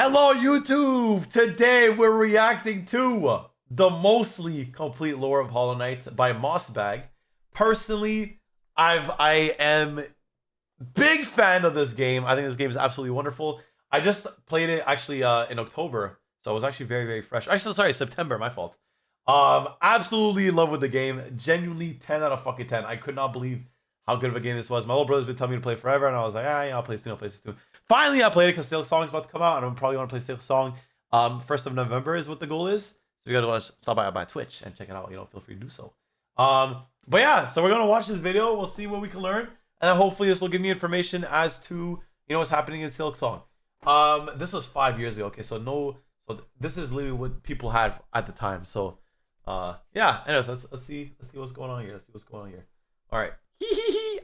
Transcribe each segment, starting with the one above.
Hello YouTube! Today we're reacting to the mostly complete lore of Hollow Knight by Mossbag. Personally, I am big fan of this game. I think this game is absolutely wonderful. I just played it actually in October, so it was actually very fresh. Actually, sorry, September, my fault. Absolutely in love with the game. Genuinely 10 out of fucking 10. I could not believe how good of a game this was. My little brother's been telling me to play forever, and I was like, yeah, I'll play soon, I'll play soon. Finally, I played it because Silk Song is about to come out, and I'm probably going to play Silk Song 1st of November is what the goal is. So you got to stop by Twitch and check it out. Feel free to do so. But yeah, so we're going to watch this video. We'll see what we can learn, and hopefully this will give me information as to what's happening in Silk Song. This was 5 years ago. Okay, so this is literally what people had at the time. So yeah. Anyways, let's see what's going on here. All right.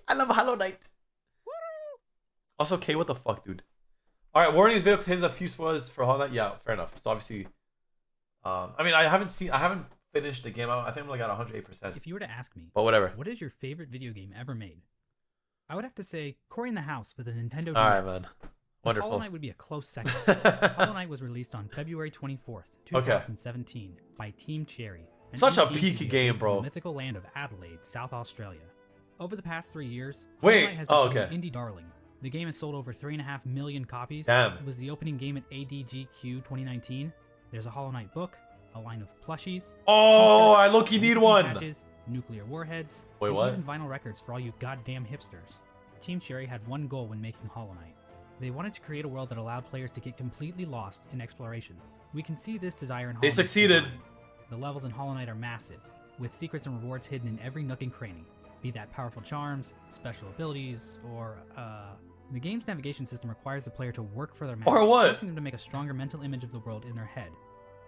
I love Hollow Knight. Also, K, what the fuck, dude? All right, warning: this video contains a few spoilers for Hollow Knight. Yeah, fair enough. So obviously, I mean, I haven't finished the game. I think I'm like at 108%. If you were to ask me, but whatever. What is your favorite video game ever made? I would have to say Cory in the House for the Nintendo DS. All right, man. Wonderful. Hollow Knight would be a close second. Hollow Knight was released on February 24th, 2017 by Team Cherry. Such a peaky game, bro. In the mythical land of Adelaide, South Australia. Over the past 3 years, Wait, Hollow Knight has become an indie darling. The game has sold over 3.5 million copies. Damn. It was the opening game at ADGQ 2019. There's a Hollow Knight book, a line of plushies. Oh, I low-key need one. Patches, nuclear warheads. Wait, what? Even vinyl records for all you goddamn hipsters. Team Cherry had one goal when making Hollow Knight. They wanted to create a world that allowed players to get completely lost in exploration. We can see this desire in Hollow Knight. They succeeded. The levels in Hollow Knight are massive, with secrets and rewards hidden in every nook and cranny. Be that powerful charms, special abilities, or the game's navigation system requires the player to work for their map, forcing them to make a stronger mental image of the world in their head.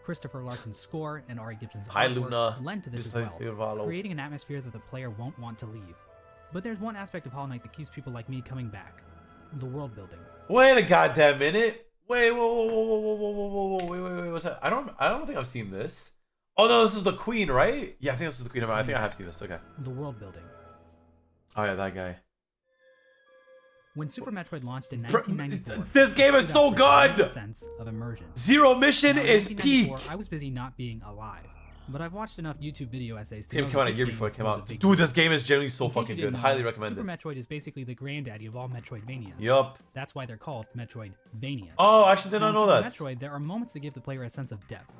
Christopher Larkin's score and Ari Gibson's artwork lend to this as well, creating an atmosphere that the player won't want to leave. But there's one aspect of Hollow Knight that keeps people like me coming back: the world building. Wait a goddamn minute! Wait, whoa, what's that? I don't think I've seen this. Oh no, this is the Queen, right? Yeah, I think this is the Queen. I think I have seen this. Okay. The world building. Oh yeah, that guy. When Super Metroid launched in 1994, this game is so good. Sense of immersion. Zero Mission is peak. I was busy not being alive, but I've watched enough YouTube video essays to know came out a year before it came out. Dude, this game is genuinely so fucking good. Highly recommend it. Super Metroid is basically the granddaddy of all Metroidvanias. Yup. That's why they're called Metroidvanias. Oh, I actually did not know that. In Metroid, there are moments that give the player a sense of depth.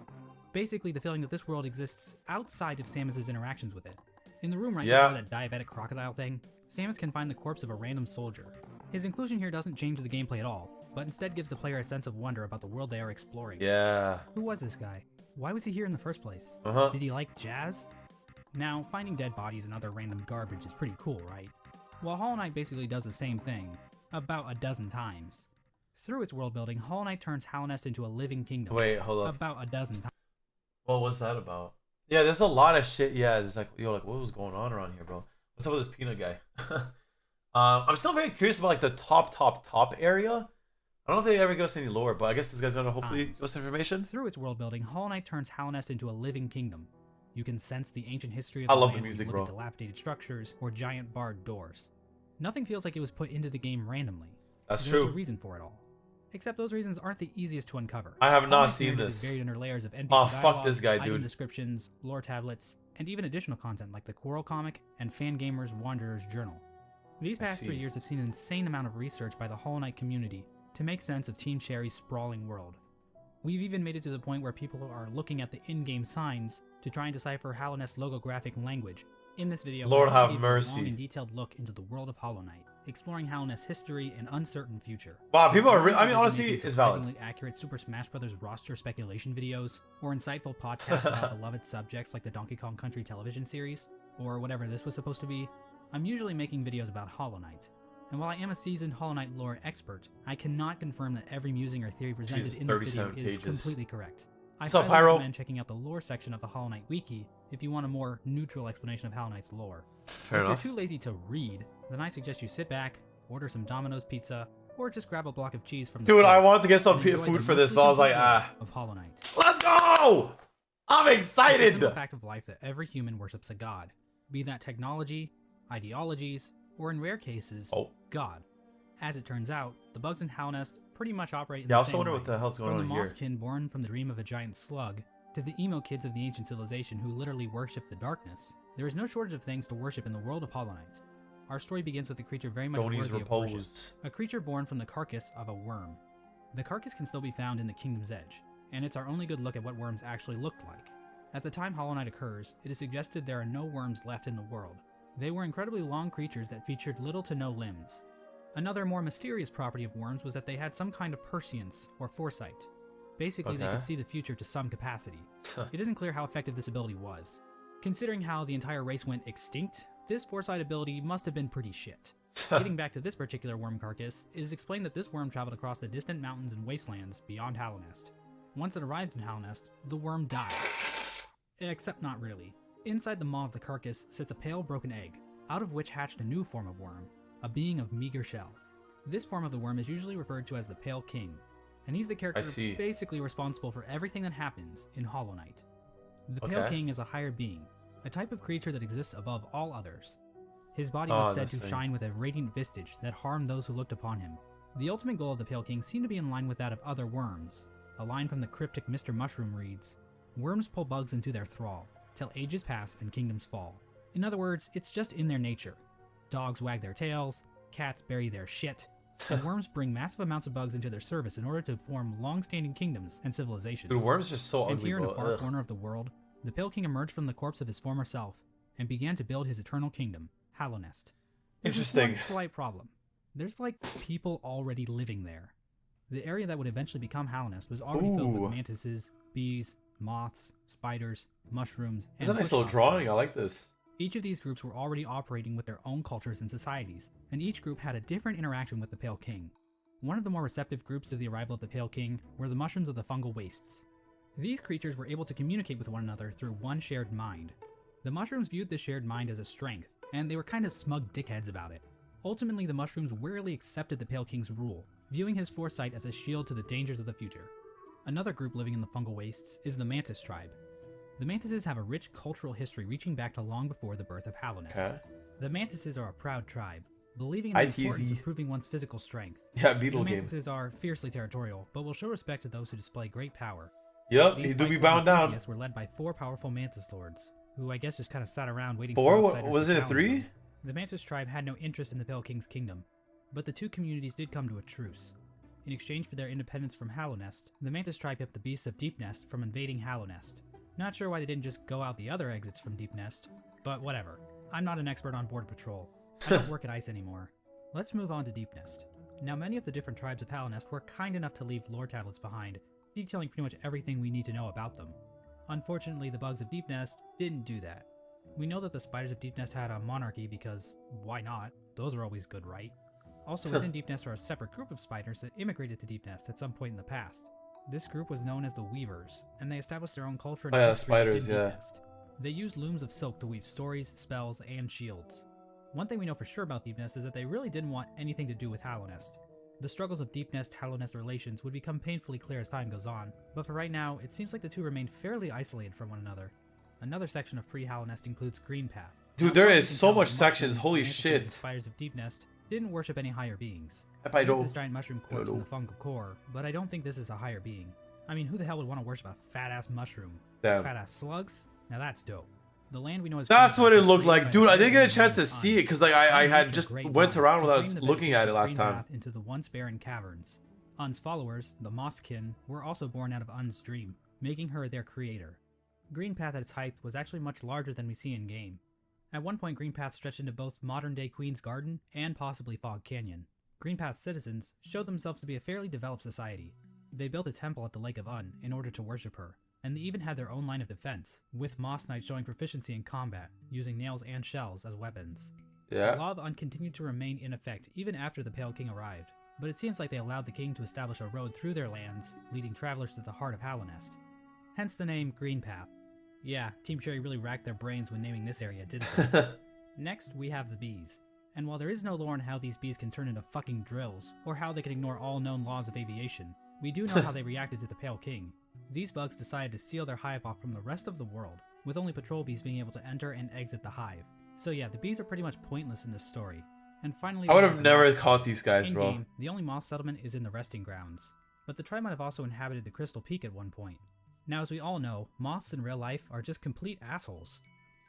Basically, the feeling that this world exists outside of Samus's interactions with it. In the room right before that diabetic crocodile thing, Samus can find the corpse of a random soldier. His inclusion here doesn't change the gameplay at all, but instead gives the player a sense of wonder about the world they are exploring. Yeah. Who was this guy? Why was he here in the first place? Did he like jazz? Now, finding dead bodies and other random garbage is pretty cool, right? Well, Hollow Knight basically does the same thing, about a dozen times. Through its world building, Hollow Knight turns Hallownest into a living kingdom. Wait, hold up. About a dozen times. What was that about? Yeah, there's a lot of shit. Yeah, there's like, what was going on around here, bro? What's up with this peanut guy? I'm still very curious about like the top area. I don't know if they ever give us any lore, but I guess this guy's gonna hopefully give us information. Through its world building, Hollow Knight turns Hallownest into a living kingdom. You can sense the ancient history of I love the music, bro. Dilapidated structures or giant barred doors. Nothing feels like it was put into the game randomly. That's There's true. a reason for it all. Except those reasons aren't the easiest to uncover. I have not seen this. Is buried under layers of NPC dialogue, fuck this guy, item dude. Descriptions, lore tablets, and even additional content like the Quarrel comic and Fangamer's Wanderer's Journal. These past 3 years have seen an insane amount of research by the Hollow Knight community to make sense of Team Cherry's sprawling world. We've even made it to the point where people are looking at the in-game signs to try and decipher Hallownest's logographic language. In this video, Lord have a mercy. long and detailed look into the world of Hollow Knight, exploring Hallownest's history and uncertain future. Wow, people are I mean, honestly, it's valid. Surprisingly accurate Super Smash Bros. Roster speculation videos, or insightful podcasts about beloved subjects like the Donkey Kong Country television series, or whatever this was supposed to be. I'm usually making videos about Hollow Knight, and while I am a seasoned Hollow Knight lore expert, I cannot confirm that every musing or theory presented in this video is completely correct. I highly recommend checking out the lore section of the Hollow Knight wiki if you want a more neutral explanation of Hollow Knight's lore. Fair enough. If you're too lazy to read, then I suggest you sit back, order some Domino's pizza, or just grab a block of cheese from the Dude, I fridge wanted to get some and enjoy food the for this, mostly so I was like, complete of Hollow Knight. Let's go! I'm It's a excited! simple fact of life that every human worships a god, be that technology, ideologies, or in rare cases, God. As it turns out, the bugs in Halnest pretty much operate in Yeah, I the also same wonder way. what the hell's going From on the here. Mosskin born from the dream of a giant slug, to the emo kids of the ancient civilization who literally worship the darkness, there is no shortage of things to worship in the world of Hollow Knight. Our story begins with a creature very much Tony's worthy of worship. repose. A creature born from the carcass of a worm. The carcass can still be found in the Kingdom's Edge, and it's our only good look at what worms actually looked like. At the time Hollow Knight occurs, it is suggested there are no worms left in the world. They were incredibly long creatures that featured little to no limbs. Another more mysterious property of worms was that they had some kind of prescience or foresight. Basically, they could see the future to some capacity. It isn't clear how effective this ability was. Considering how the entire race went extinct, this foresight ability must have been pretty shit. Getting back to this particular worm carcass, it is explained that this worm traveled across the distant mountains and wastelands beyond Hallownest. Once it arrived in Hallownest, the worm died. Except not really. Inside the maw of the carcass sits a pale broken egg, out of which hatched a new form of worm, a being of meager shell. This form of the worm is usually referred to as the Pale King, and he's the character basically responsible for everything that happens in Hollow Knight. The Pale King is a higher being, a type of creature that exists above all others. His body was said to shine with a radiant visage that harmed those who looked upon him. The ultimate goal of the Pale King seemed to be in line with that of other worms. A line from the cryptic Mr. Mushroom reads, "Worms pull bugs into their thrall, till ages pass and kingdoms fall." In other words, it's just in their nature. Dogs wag their tails, cats bury their shit, and worms bring massive amounts of bugs into their service in order to form long-standing kingdoms and civilizations. Dude, worms just so ugly. And here in a far corner of the world, the Pale King emerged from the corpse of his former self and began to build his eternal kingdom, Hallownest. There's just one slight problem. There's like people already living there. The area that would eventually become Hallownest was already filled with mantises, bees, moths, spiders, mushrooms, and it's a nice little drawing. I like this. Each of these groups were already operating with their own cultures and societies, and each group had a different interaction with the Pale King. One of the more receptive groups to the arrival of the Pale King were the mushrooms of the fungal wastes. These creatures were able to communicate with one another through one shared mind. The mushrooms viewed this shared mind as a strength, and they were kind of smug dickheads about it. Ultimately, the mushrooms wearily accepted the Pale King's rule, viewing his foresight as a shield to the dangers of the future. Another group living in the fungal wastes is the Mantis tribe. The Mantises have a rich cultural history reaching back to long before the birth of Hallownest. The Mantises are a proud tribe, believing in the importance of proving one's physical strength. Yeah, Beetle the game. Mantises are fiercely territorial, but will show respect to those who display great power. Yep, these do be bound down. These were led by 4 powerful Mantis lords, who I guess just kind of sat around waiting 4? for outsiders Was to it a challenge 3? them. The Mantis tribe had no interest in the Pale King's kingdom, but the two communities did come to a truce. In exchange for their independence from Hallownest, the Mantis tribe kept the beasts of Deepnest from invading Hallownest. Not sure why they didn't just go out the other exits from Deepnest, but whatever. I'm not an expert on Border Patrol. I don't work at ICE anymore. Let's move on to Deepnest. Now, many of the different tribes of Hallownest were kind enough to leave lore tablets behind, detailing pretty much everything we need to know about them. Unfortunately, the bugs of Deepnest didn't do that. We know that the spiders of Deepnest had a monarchy because, why not? Those are always good, right? Also, within Deepnest are a separate group of spiders that immigrated to Deepnest at some point in the past. This group was known as the Weavers, and they established their own culture and history within Deepnest. They used looms of silk to weave stories, spells, and shields. One thing we know for sure about Deepnest is that they really didn't want anything to do with Hallownest. The struggles of Deepnest-Hallownest relations would become painfully clear as time goes on, but for right now, it seems like the two remain fairly isolated from one another. Another section of pre-Hallownest includes Greenpath. Dude, there is so much sections, holy shit. Spiders of Deepnest didn't worship any higher beings. There's this giant mushroom corpse in the fungal core, but I don't think this is a higher being. I mean, who the hell would want to worship a fat-ass mushroom? Fat-ass slugs? Now that's dope. The land we know is... That's what it looked like. Dude, I didn't get a chance to see it because like I had just went around without looking at it last time. Into the once barren caverns. Un's followers, the Mosskin, were also born out of Un's dream, making her their creator. Greenpath at its height was actually much larger than we see in-game. At one point, Greenpath stretched into both modern-day Queen's Garden and possibly Fog Canyon. Greenpath's citizens showed themselves to be a fairly developed society. They built a temple at the Lake of Un in order to worship her, and they even had their own line of defense, with Moss Knight showing proficiency in combat, using nails and shells as weapons. The Law of Un continued to remain in effect even after the Pale King arrived, but it seems like they allowed the king to establish a road through their lands, leading travelers to the heart of Hallownest. Hence the name Greenpath. Yeah, Team Cherry really racked their brains when naming this area, didn't they? Next, we have the bees. And while there is no lore on how these bees can turn into fucking drills, or how they can ignore all known laws of aviation, we do know how they reacted to the Pale King. These bugs decided to seal their hive off from the rest of the world, with only patrol bees being able to enter and exit the hive. So yeah, the bees are pretty much pointless in this story. And finally, I would we have the never Moth Tribe. caught these guys, bro. In-game, the only Moth settlement is in the resting grounds, but the tribe might have also inhabited the Crystal Peak at one point. Now, as we all know, moths in real life are just complete assholes.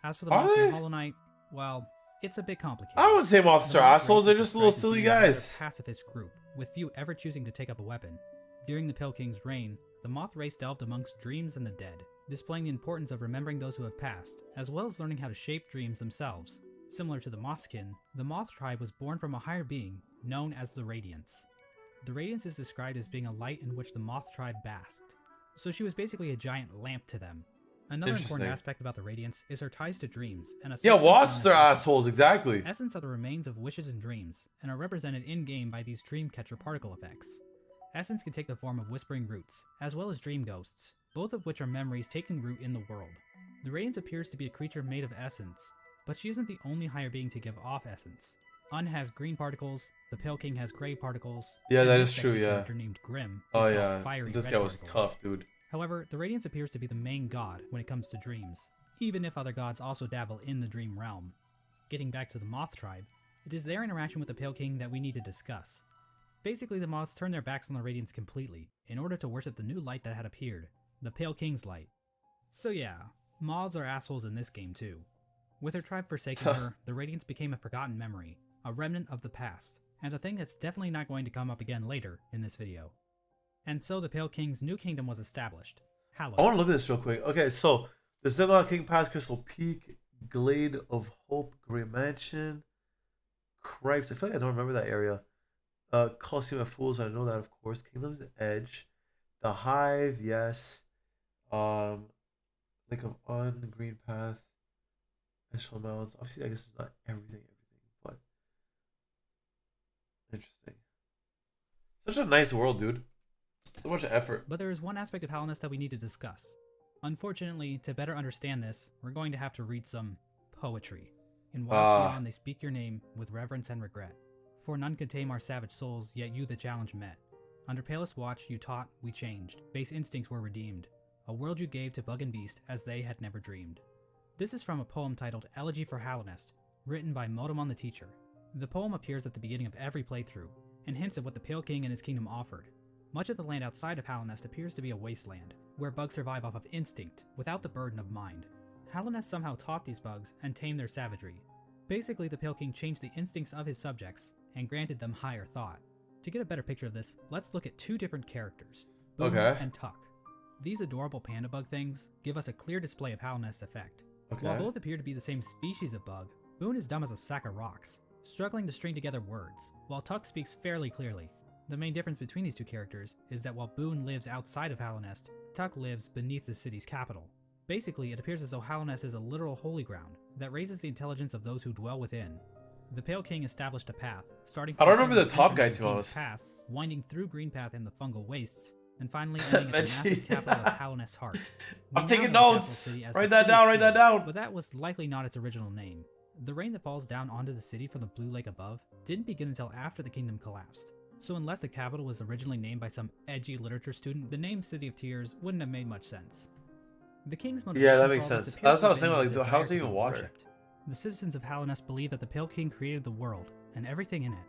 As for the Are moths in they? Hollow Knight, well, it's a bit complicated. I wouldn't say moths The are moth assholes. race They're is just little described as silly being a rather guys. pacifist group, with few ever choosing to take up a weapon. During the Pale King's reign, the moth race delved amongst dreams and the dead, displaying the importance of remembering those who have passed, as well as learning how to shape dreams themselves. Similar to the Mothskin, the Moth tribe was born from a higher being, known as the Radiance. The Radiance is described as being a light in which the Moth tribe basked, so she was basically a giant lamp to them. Another important Interesting. aspect about the Radiance is her ties to dreams, and a Yeah, substance known wasps as are essence. assholes, exactly. Essence are the remains of wishes and dreams, and are represented in-game by these Dreamcatcher particle effects. Essence can take the form of whispering roots, as well as dream ghosts, both of which are memories taking root in the world. The Radiance appears to be a creature made of essence, but she isn't the only higher being to give off essence. Un has green particles, the Pale King has gray particles, Yeah, and that this is true, sexy yeah. character named Grim Oh gives off yeah, fiery this red guy was particles. tough, dude. However, the Radiance appears to be the main god when it comes to dreams, even if other gods also dabble in the dream realm. Getting back to the Moth tribe, it is their interaction with the Pale King that we need to discuss. Basically, the Moths turned their backs on the Radiance completely, in order to worship the new light that had appeared, the Pale King's light. So yeah, Moths are assholes in this game too. With her tribe forsaking her, the Radiance became a forgotten memory, a remnant of the past, and a thing that's definitely not going to come up again later in this video. And so the Pale King's new kingdom was established, Hallowed. I want to look at this real quick. Okay, so the Zimmer King Pass, Crystal Peak, Glade of Hope, Grey Mansion, Cripes. I feel like I don't remember that area. Coliseum of Fools, I know that of course. Kingdom's Edge, The Hive, yes. Lake of Un, Green Path, Echelon Mountains. Obviously, I guess it's not everything, but interesting. Such a nice world, dude. So much effort. But there is one aspect of Hallownest that we need to discuss. Unfortunately, to better understand this, we're going to have to read some poetry. In Wilds Beyond they speak your name with reverence and regret. For none could tame our savage souls, yet you the challenge met. Under palest watch you taught, we changed. Base instincts were redeemed. A world you gave to bug and beast as they had never dreamed. This is from a poem titled Elegy for Hallownest, written by Motomon the Teacher. The poem appears at the beginning of every playthrough, and hints at what the Pale King and his kingdom offered. Much of the land outside of Hallownest appears to be a wasteland, where bugs survive off of instinct, without the burden of mind. Hallownest somehow taught these bugs and tamed their savagery. Basically, the Pale King changed the instincts of his subjects, and granted them higher thought. To get a better picture of this, let's look at two different characters, Boone and Tuck. These adorable panda bug things give us a clear display of Hallownest's effect. While both appear to be the same species of bug, Boone is dumb as a sack of rocks, struggling to string together words, while Tuck speaks fairly clearly. The main difference between these two characters is that while Boone lives outside of Hallownest, Tuck lives beneath the city's capital. Basically, it appears as though Hallownest is a literal holy ground that raises the intelligence of those who dwell within. The Pale King established a path, starting from I don't remember the top guy, to be King's honest. Pass, winding through Greenpath and the fungal wastes, and finally ending at the massive capital of Hallownest's heart. I'm taking notes! Write that down, But that was likely not its original name. The rain that falls down onto the city from the blue lake above didn't begin until after the kingdom collapsed. So unless the capital was originally named by some edgy literature student, the name City of Tears wouldn't have made much sense. The king's motivation Yeah, that makes for all this sense. appears That's what I was to have thinking, been like, his how's desire there to even be water? worshipped. The citizens of Hallownest believe that the Pale King created the world, and everything in it.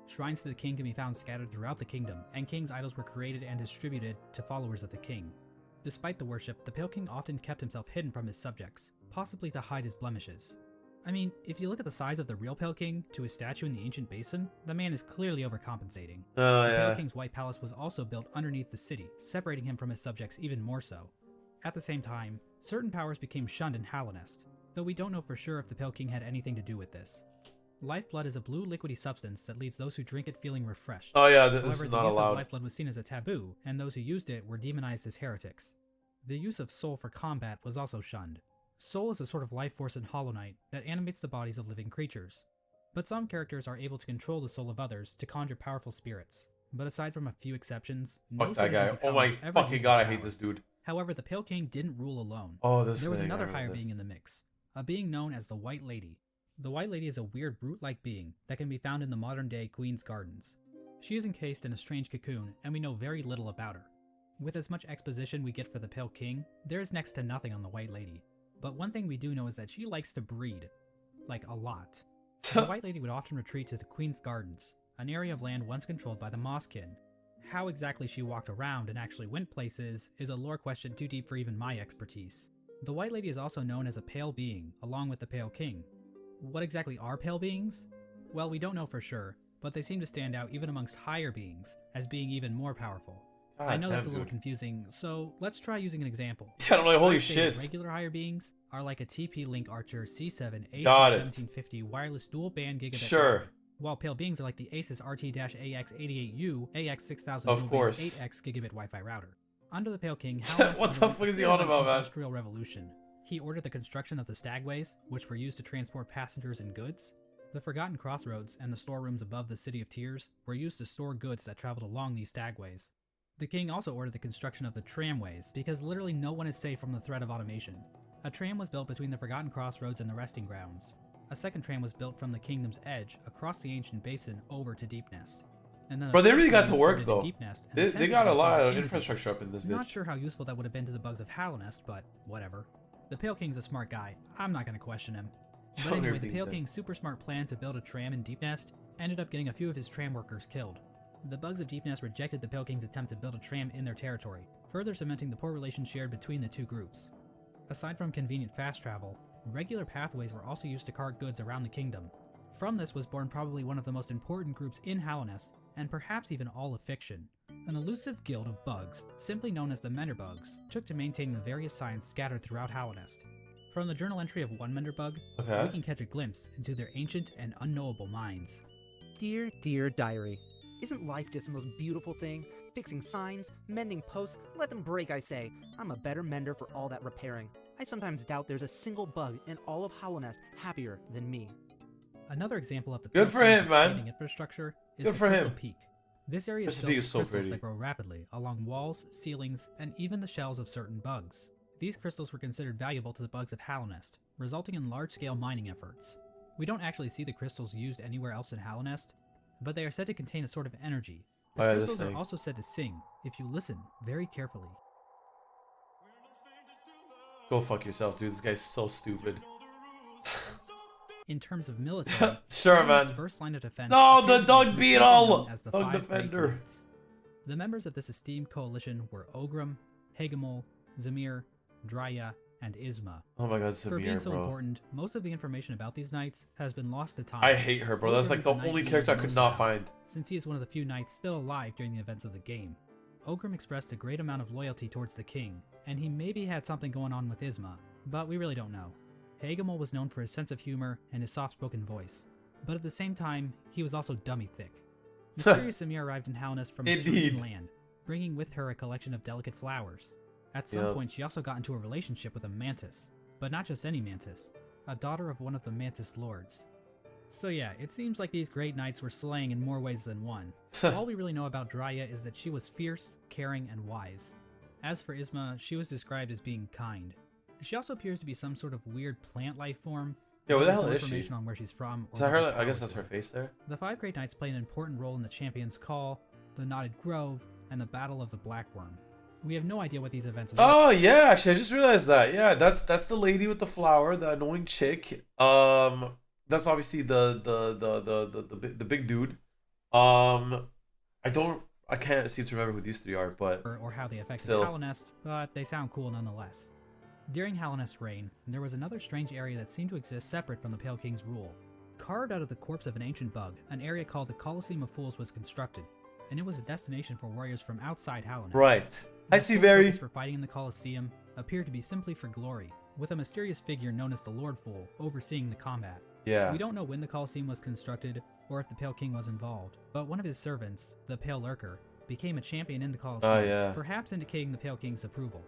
Shrines to the king can be found scattered throughout the kingdom, and king's idols were created and distributed to followers of the king. Despite the worship, the Pale King often kept himself hidden from his subjects, possibly to hide his blemishes. I mean, if you look at the size of the real Pale King to his statue in the ancient basin, the man is clearly overcompensating. The Pale King's White Palace was also built underneath the city, separating him from his subjects even more so. At the same time, certain powers became shunned in Hallownest, though we don't know for sure if the Pale King had anything to do with this. Lifeblood is a blue liquidy substance that leaves those who drink it feeling refreshed. Oh yeah, this However, is the not use allowed. of lifeblood was seen as a taboo, and those who used it were demonized as heretics. The use of soul for combat was also shunned. Soul is a sort of life force in Hollow Knight that animates the bodies of living creatures. But some characters are able to control the soul of others to conjure powerful spirits. But aside from a few exceptions, no Fuck that guy. citizens of Oh my Hallownest ever fucking used god, I this hate power. this dude. However, the Pale King didn't rule alone. Oh, this There was thing, I another remember higher this. being in the mix, a being known as the White Lady. The White Lady is a weird brute-like being that can be found in the modern-day Queen's Gardens. She is encased in a strange cocoon, and we know very little about her. With as much exposition we get for the Pale King, there is next to nothing on the White Lady. But one thing we do know is that she likes to breed. Like, a lot. The White Lady would often retreat to the Queen's Gardens, an area of land once controlled by the Mosskin. How exactly she walked around and actually went places is a lore question too deep for even my expertise. The White Lady is also known as a Pale Being, along with the Pale King. What exactly are Pale Beings? Well, we don't know for sure, but they seem to stand out even amongst higher beings, as being even more powerful. I know that's a little confusing, so let's try using an example. Yeah, I'm like, holy I'd say shit. that regular higher beings are like a TP-Link Archer C7 Got it. AC1750 wireless dual-band gigabit Sure. router, while Pale Beings are like the Asus RT-AX88U AX6000 Of dual-band course. 8x gigabit Wi-Fi router. Under the Pale King, What the fuck is he on about, man? Industrial Revolution. He ordered the construction of the stagways, which were used to transport passengers and goods. The Forgotten Crossroads and the storerooms above the City of Tears were used to store goods that traveled along these stagways. The king also ordered the construction of the tramways, because literally no one is safe from the threat of automation. A tram was built between the Forgotten Crossroads and the resting grounds. A second tram was built from the kingdom's edge across the ancient basin over to Deep Nest. And then Bro, they really got tram to was work started in though. Deep Nest and They got a lot of into Deep infrastructure Nest. up in this Not bitch. sure how useful that would have been to the bugs of Hallownest, but whatever. The Pale King's a smart guy. I'm not going to question him. But anyway, the Pale King's super smart plan to build a tram in Deep Nest ended up getting a few of his tram workers killed. The bugs of Deep Nest rejected the Pale King's attempt to build a tram in their territory, further cementing the poor relations shared between the two groups. Aside from convenient fast travel, regular pathways were also used to cart goods around the kingdom. From this was born probably one of the most important groups in Hallownest, and perhaps even all of fiction. An elusive guild of bugs, simply known as the Menderbugs, took to maintaining the various signs scattered throughout Hallownest. From the journal entry of one Menderbug, we can catch a glimpse into their ancient and unknowable minds. Dear, dear diary, isn't life just the most beautiful thing? Fixing signs, mending posts, let them break, I say. I'm a better mender for all that repairing. I sometimes doubt there's a single bug in all of Hallownest happier than me. Another example of the Good for him, man. expanding infrastructure is Good the for Crystal him. Peak. This area is Crystal filled Peak with is so crystals pretty. that grow rapidly along walls, ceilings, and even the shells of certain bugs. These crystals were considered valuable to the bugs of Hallownest, resulting in large-scale mining efforts. We don't actually see the crystals used anywhere else in Hallownest, but they are said to contain a sort of energy. The crystals are also said to sing, if you listen very carefully. Go fuck yourself, dude. This guy's so stupid. In terms of military, Sure, man. first line of defense. No, the Dug Beetle! As the Dug Five Great Defender. Knights. The members of this esteemed coalition were Ogrim, Hagamol, Zamir, Drya, and Isma. Oh my god, For being Samir, so bro. important, most of the information about these knights has been lost to time. I hate her, bro. That's Ogrim like is the knight only we know character I the could most not about, find. since he is one of the few knights still alive during the events of the game. Ogrim expressed a great amount of loyalty towards the king, and he maybe had something going on with Isma, but we really don't know. Hagamol was known for his sense of humor and his soft-spoken voice, but at the same time, he was also dummy thick. Mysterious Samir arrived in Hallownest from a certain land, bringing with her a collection of delicate flowers. At some point, she also got into a relationship with a mantis, but not just any mantis, a daughter of one of the mantis lords. So yeah, it seems like these great knights were slaying in more ways than one. All we really know about Drya is that she was fierce, caring, and wise. As for Isma, she was described as being kind. She also appears to be some sort of weird plant life form. Yeah, what the There's hell no is she? information on where she's from. Is that her? I guess that's her face there. The Five Great Knights play an important role in the Champion's Call, the Knotted Grove, and the Battle of the Blackworm. We have no idea what these events were. Oh yeah, actually, I just realized that. Yeah, that's the lady with the flower, the annoying chick. That's obviously the big dude. I can't seem to remember who these three are, but Or how they affected still. Hallownest, but they sound cool nonetheless. During Hallownest's reign, there was another strange area that seemed to exist separate from the Pale King's rule. Carved out of the corpse of an ancient bug, an area called the Colosseum of Fools was constructed, and it was a destination for warriors from outside Hallownest. Right. I The see sole very. purpose for fighting in the Colosseum appeared to be simply for glory, with a mysterious figure known as the Lord Fool overseeing the combat. Yeah. We don't know when the Colosseum was constructed or if the Pale King was involved, but one of his servants, the Pale Lurker, became a champion in the Colosseum, yeah. perhaps indicating the Pale King's approval.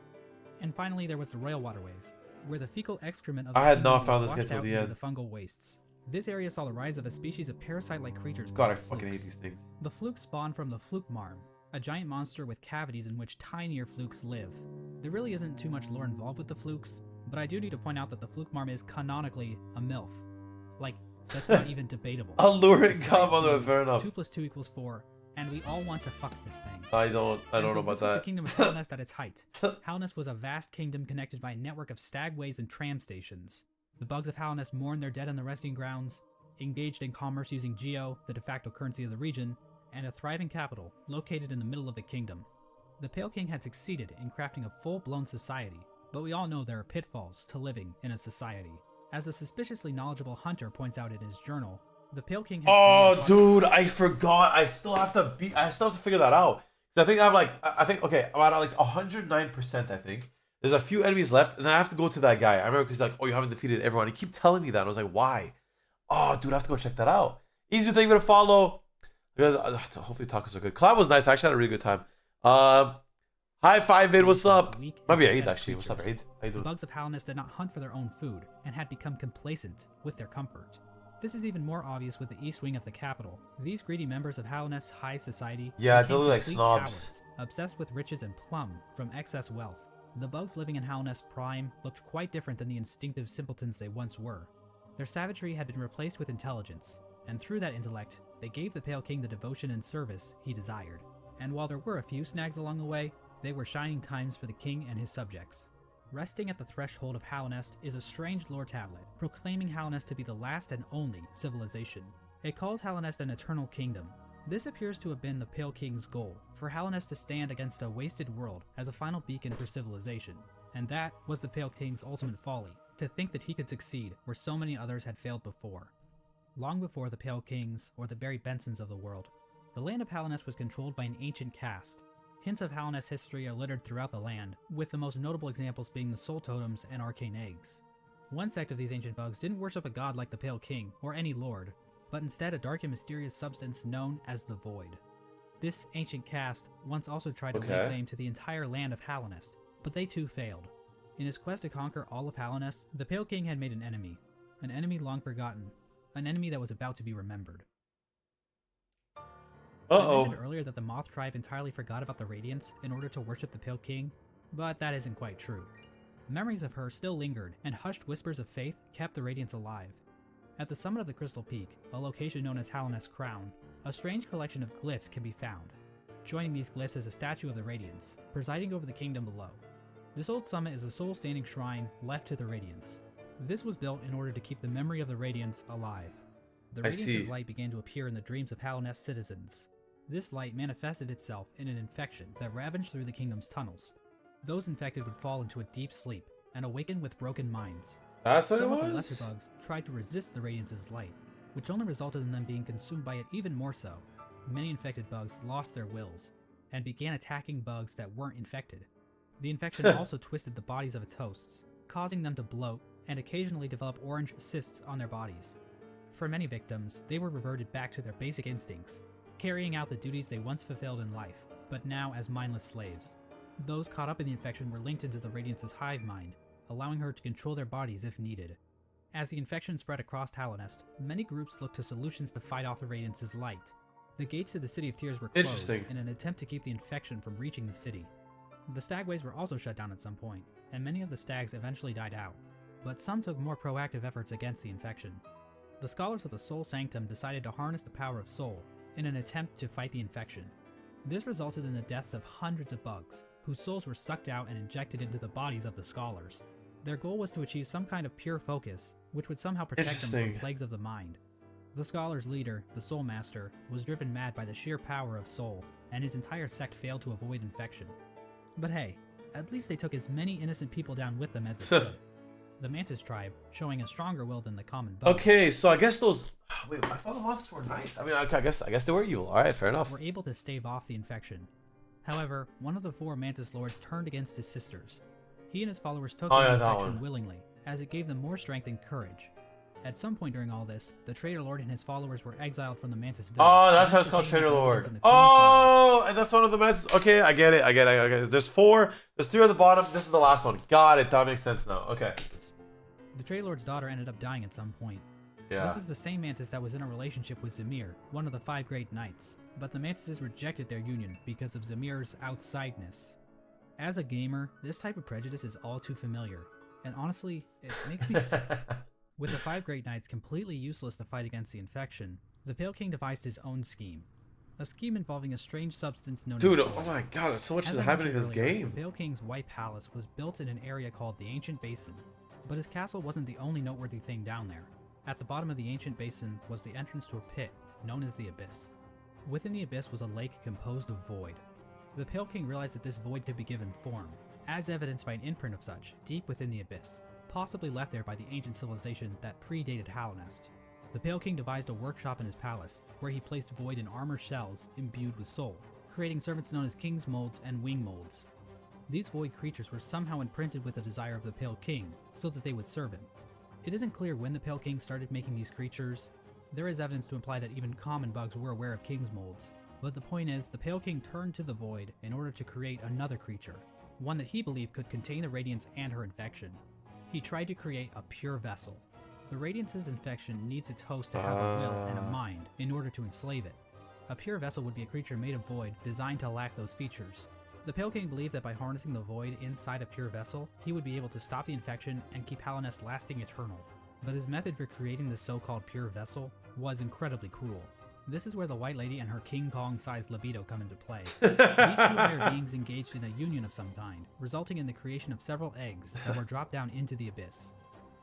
And finally, there was the Royal Waterways, where the fecal excrement of the I had kingdom not found was this washed guy till out the into end. the fungal wastes. This area saw the rise of a species of parasite-like creatures God, called I fucking hate flukes. these things. The flukes spawned from the fluke marm, a giant monster with cavities in which tinier flukes live. There really isn't too much lore involved with the flukes, but I do need to point out that the fluke marm is canonically a MILF. Like, that's not even debatable. Alluring The sky is combo, blue, fair enough. 2 + 2 = 4, and we all want to fuck this thing. I don't And know so about this was the that. kingdom of Hallownest at its height. Hallownest was a vast kingdom connected by a network of stagways and tram stations. The bugs of Hallownest mourned their dead in the resting grounds. engaged in commerce using Geo, the de facto currency of the region, and a thriving capital located in the middle of the kingdom. The Pale King had succeeded in crafting a full-blown society, but we all know there are pitfalls to living in a society. As the suspiciously knowledgeable Hunter points out in his journal, the Pale King had Oh, dude, I forgot. I still have to figure that out. 'Cause I think I have like, okay, I'm at like 109%, I think. There's a few enemies left, and then I have to go to that guy. I remember because he's like, oh, you haven't defeated everyone. He keep telling me that. I was like, why? Oh, dude, I have to go check that out. Easy thing to follow. Because hopefully tacos are good. Collab was nice. I actually had a really good time. High five, Vid. What's up? Maybe Aid actually. What's up, Aid? How you doing? The bugs of Hallownest did not hunt for their own food and had become complacent with their comfort. This is even more obvious with the east wing of the capital. These greedy members of Hallownest's high society they look like complete snobs. cowards, obsessed with riches and plum from excess wealth. The bugs living in Hallownest Prime looked quite different than the instinctive simpletons they once were. Their savagery had been replaced with intelligence, and through that intellect, they gave the Pale King the devotion and service he desired. And while there were a few snags along the way, they were shining times for the king and his subjects. Resting at the threshold of Hallownest is a strange lore tablet, proclaiming Hallownest to be the last and only civilization. It calls Hallownest an eternal kingdom. This appears to have been the Pale King's goal, for Hallownest to stand against a wasted world as a final beacon for civilization. And that was the Pale King's ultimate folly, to think that he could succeed where so many others had failed before. Long before the Pale Kings, or the Barry Bensons of the world, the land of Hallownest was controlled by an ancient caste. Hints of Hallownest's history are littered throughout the land, with the most notable examples being the Soul Totems and Arcane Eggs. One sect of these ancient bugs didn't worship a god like the Pale King, or any lord, but instead a dark and mysterious substance known as the Void. This ancient caste once also tried to lay claim to the entire land of Hallownest, but they too failed. In his quest to conquer all of Hallownest, the Pale King had made an enemy long forgotten, an enemy that was about to be remembered. I mentioned earlier that the Moth tribe entirely forgot about the Radiance in order to worship the Pale King, but that isn't quite true. Memories of her still lingered, and hushed whispers of faith kept the Radiance alive. At the summit of the Crystal Peak, a location known as Hallownest Crown, a strange collection of glyphs can be found. Joining these glyphs is a statue of the Radiance, presiding over the kingdom below. This old summit is a sole-standing shrine left to the Radiance. This was built in order to keep the memory of the Radiance alive. The Radiance's light began to appear in the dreams of Hallownest citizens. This light manifested itself in an infection that ravaged through the kingdom's tunnels. Those infected would fall into a deep sleep and awaken with broken minds. That's what Some it of was? the lesser bugs tried to resist the Radiance's light, which only resulted in them being consumed by it even more so. Many infected bugs lost their wills, and began attacking bugs that weren't infected. The infection also twisted the bodies of its hosts, causing them to bloat and occasionally develop orange cysts on their bodies. For many victims, they were reverted back to their basic instincts, carrying out the duties they once fulfilled in life, but now as mindless slaves. Those caught up in the infection were linked into the Radiance's hive mind, allowing her to control their bodies if needed. As the infection spread across Hallownest, many groups looked to solutions to fight off the Radiance's light. The gates to the City of Tears were closed in an attempt to keep the infection from reaching the city. The stagways were also shut down at some point, and many of the stags eventually died out, but some took more proactive efforts against the infection. The scholars of the Soul Sanctum decided to harness the power of Soul in an attempt to fight the infection. This resulted in the deaths of hundreds of bugs, whose souls were sucked out and injected into the bodies of the scholars. Their goal was to achieve some kind of pure focus, which would somehow protect them from plagues of the mind. The scholars' leader, the Soul Master, was driven mad by the sheer power of Soul, and his entire sect failed to avoid infection. But hey, at least they took as many innocent people down with them as they could. The Mantis tribe, showing a stronger will than the common bug. Okay, so I guess those... Wait, I thought the moths were nice. I mean, okay, I guess they were evil. Alright, fair enough. Were able to stave off the infection. However, one of the 4 Mantis Lords turned against his sisters. He and his followers took the infection willingly, as it gave them more strength and courage. At some point during all this, the Traitor Lord and his followers were exiled from the Mantis village. Oh, that's how it's called, Traitor Lord. Oh, and that's one of the Mantis. Okay, I get it. There's 4. There's 3 on the bottom. This is the last one. Got it. That makes sense now. Okay. The Traitor Lord's daughter ended up dying at some point. Yeah. This is the same Mantis that was in a relationship with Zamir, one of the 5 Great Knights. But the Mantises rejected their union because of Zamir's outsideness. As a gamer, this type of prejudice is all too familiar, and honestly, it makes me sick. With the 5 Great Knights completely useless to fight against the infection, the Pale King devised his own scheme. A scheme involving a strange substance known as Dude, oh my god, there's so much that's happening in this game. The Pale King's White Palace was built in an area called the Ancient Basin, but his castle wasn't the only noteworthy thing down there. At the bottom of the ancient basin was the entrance to a pit, known as the Abyss. Within the Abyss was a lake composed of void. The Pale King realized that this void could be given form, as evidenced by an imprint of such, deep within the Abyss, possibly left there by the ancient civilization that predated Hallownest. The Pale King devised a workshop in his palace, where he placed void in armor shells imbued with soul, creating servants known as King's Molds and Wing Molds. These void creatures were somehow imprinted with the desire of the Pale King, so that they would serve him. It isn't clear when the Pale King started making these creatures. There is evidence to imply that even common bugs were aware of King's Molds, but the point is, the Pale King turned to the void in order to create another creature, one that he believed could contain the Radiance and her infection. He tried to create a pure vessel. The Radiance's infection needs its host to have a will and a mind in order to enslave it. A pure vessel would be a creature made of void designed to lack those features. The Pale King believed that by harnessing the void inside a pure vessel, he would be able to stop the infection and keep Hallownest lasting eternal. But his method for creating this so-called pure vessel was incredibly cruel. This is where the White Lady and her King Kong-sized libido come into play. These two higher beings engaged in a union of some kind, resulting in the creation of several eggs that were dropped down into the Abyss.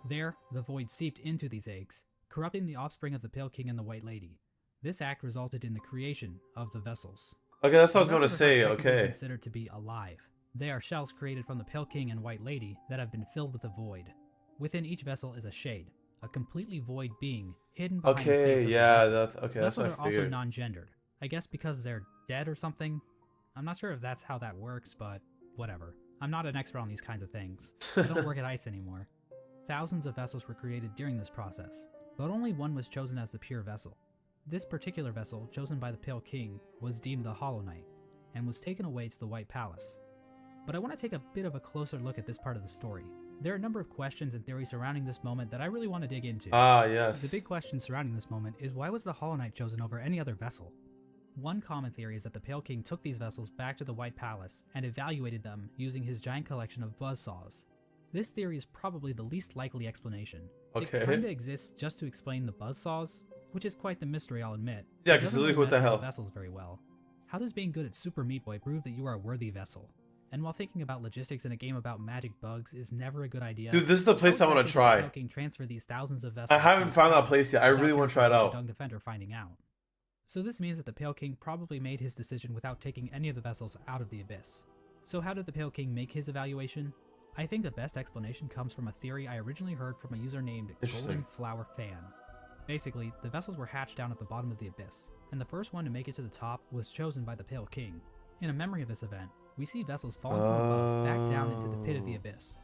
There, the void seeped into these eggs, corrupting the offspring of the Pale King and the White Lady. This act resulted in the creation of the vessels. Okay, that's what I was going to Vessels are say, technically okay. considered to be alive. They are shells created from the Pale King and White Lady that have been filled with the void. Within each vessel is a shade, a completely void being hidden behind the face Okay, of the yeah, vessel. that's, okay, that's Vessels what are I also figured. non-gendered. I guess because they're dead or something? I'm not sure if that's how that works, but whatever. I'm not an expert on these kinds of things. I don't work at ICE anymore. Thousands of vessels were created during this process, but only one was chosen as the pure vessel. This particular vessel, chosen by the Pale King, was deemed the Hollow Knight, and was taken away to the White Palace. But I want to take a bit of a closer look at this part of the story. There are a number of questions and theories surrounding this moment that I really want to dig into. Ah, yes. The big question surrounding this moment is, why was the Hollow Knight chosen over any other vessel? One common theory is that the Pale King took these vessels back to the White Palace and evaluated them using his giant collection of buzzsaws. This theory is probably the least likely explanation. Okay. It kinda exists just to explain the buzzsaws, which is quite the mystery, I'll admit. Yeah, It because doesn't look really what the mesh with hell. Vessels very well. How does being good at Super Meat Boy prove that you are a worthy vessel? And while thinking about logistics in a game about magic bugs is never a good idea, Dude, this is the place I want to the try. Pale King transfer these thousands of vessels I haven't to his found that palace place yet. I without really want to try it characters like out. the Dung Defender finding out. So this means that the Pale King probably made his decision without taking any of the vessels out of the Abyss. So how did the Pale King make his evaluation? I think the best explanation comes from a theory I originally heard from a user named Interesting. Golden Flower Fan. Basically, the vessels were hatched down at the bottom of the Abyss, and the first one to make it to the top was chosen by the Pale King. In a memory of this event, we see vessels falling from above back down into the pit of the Abyss.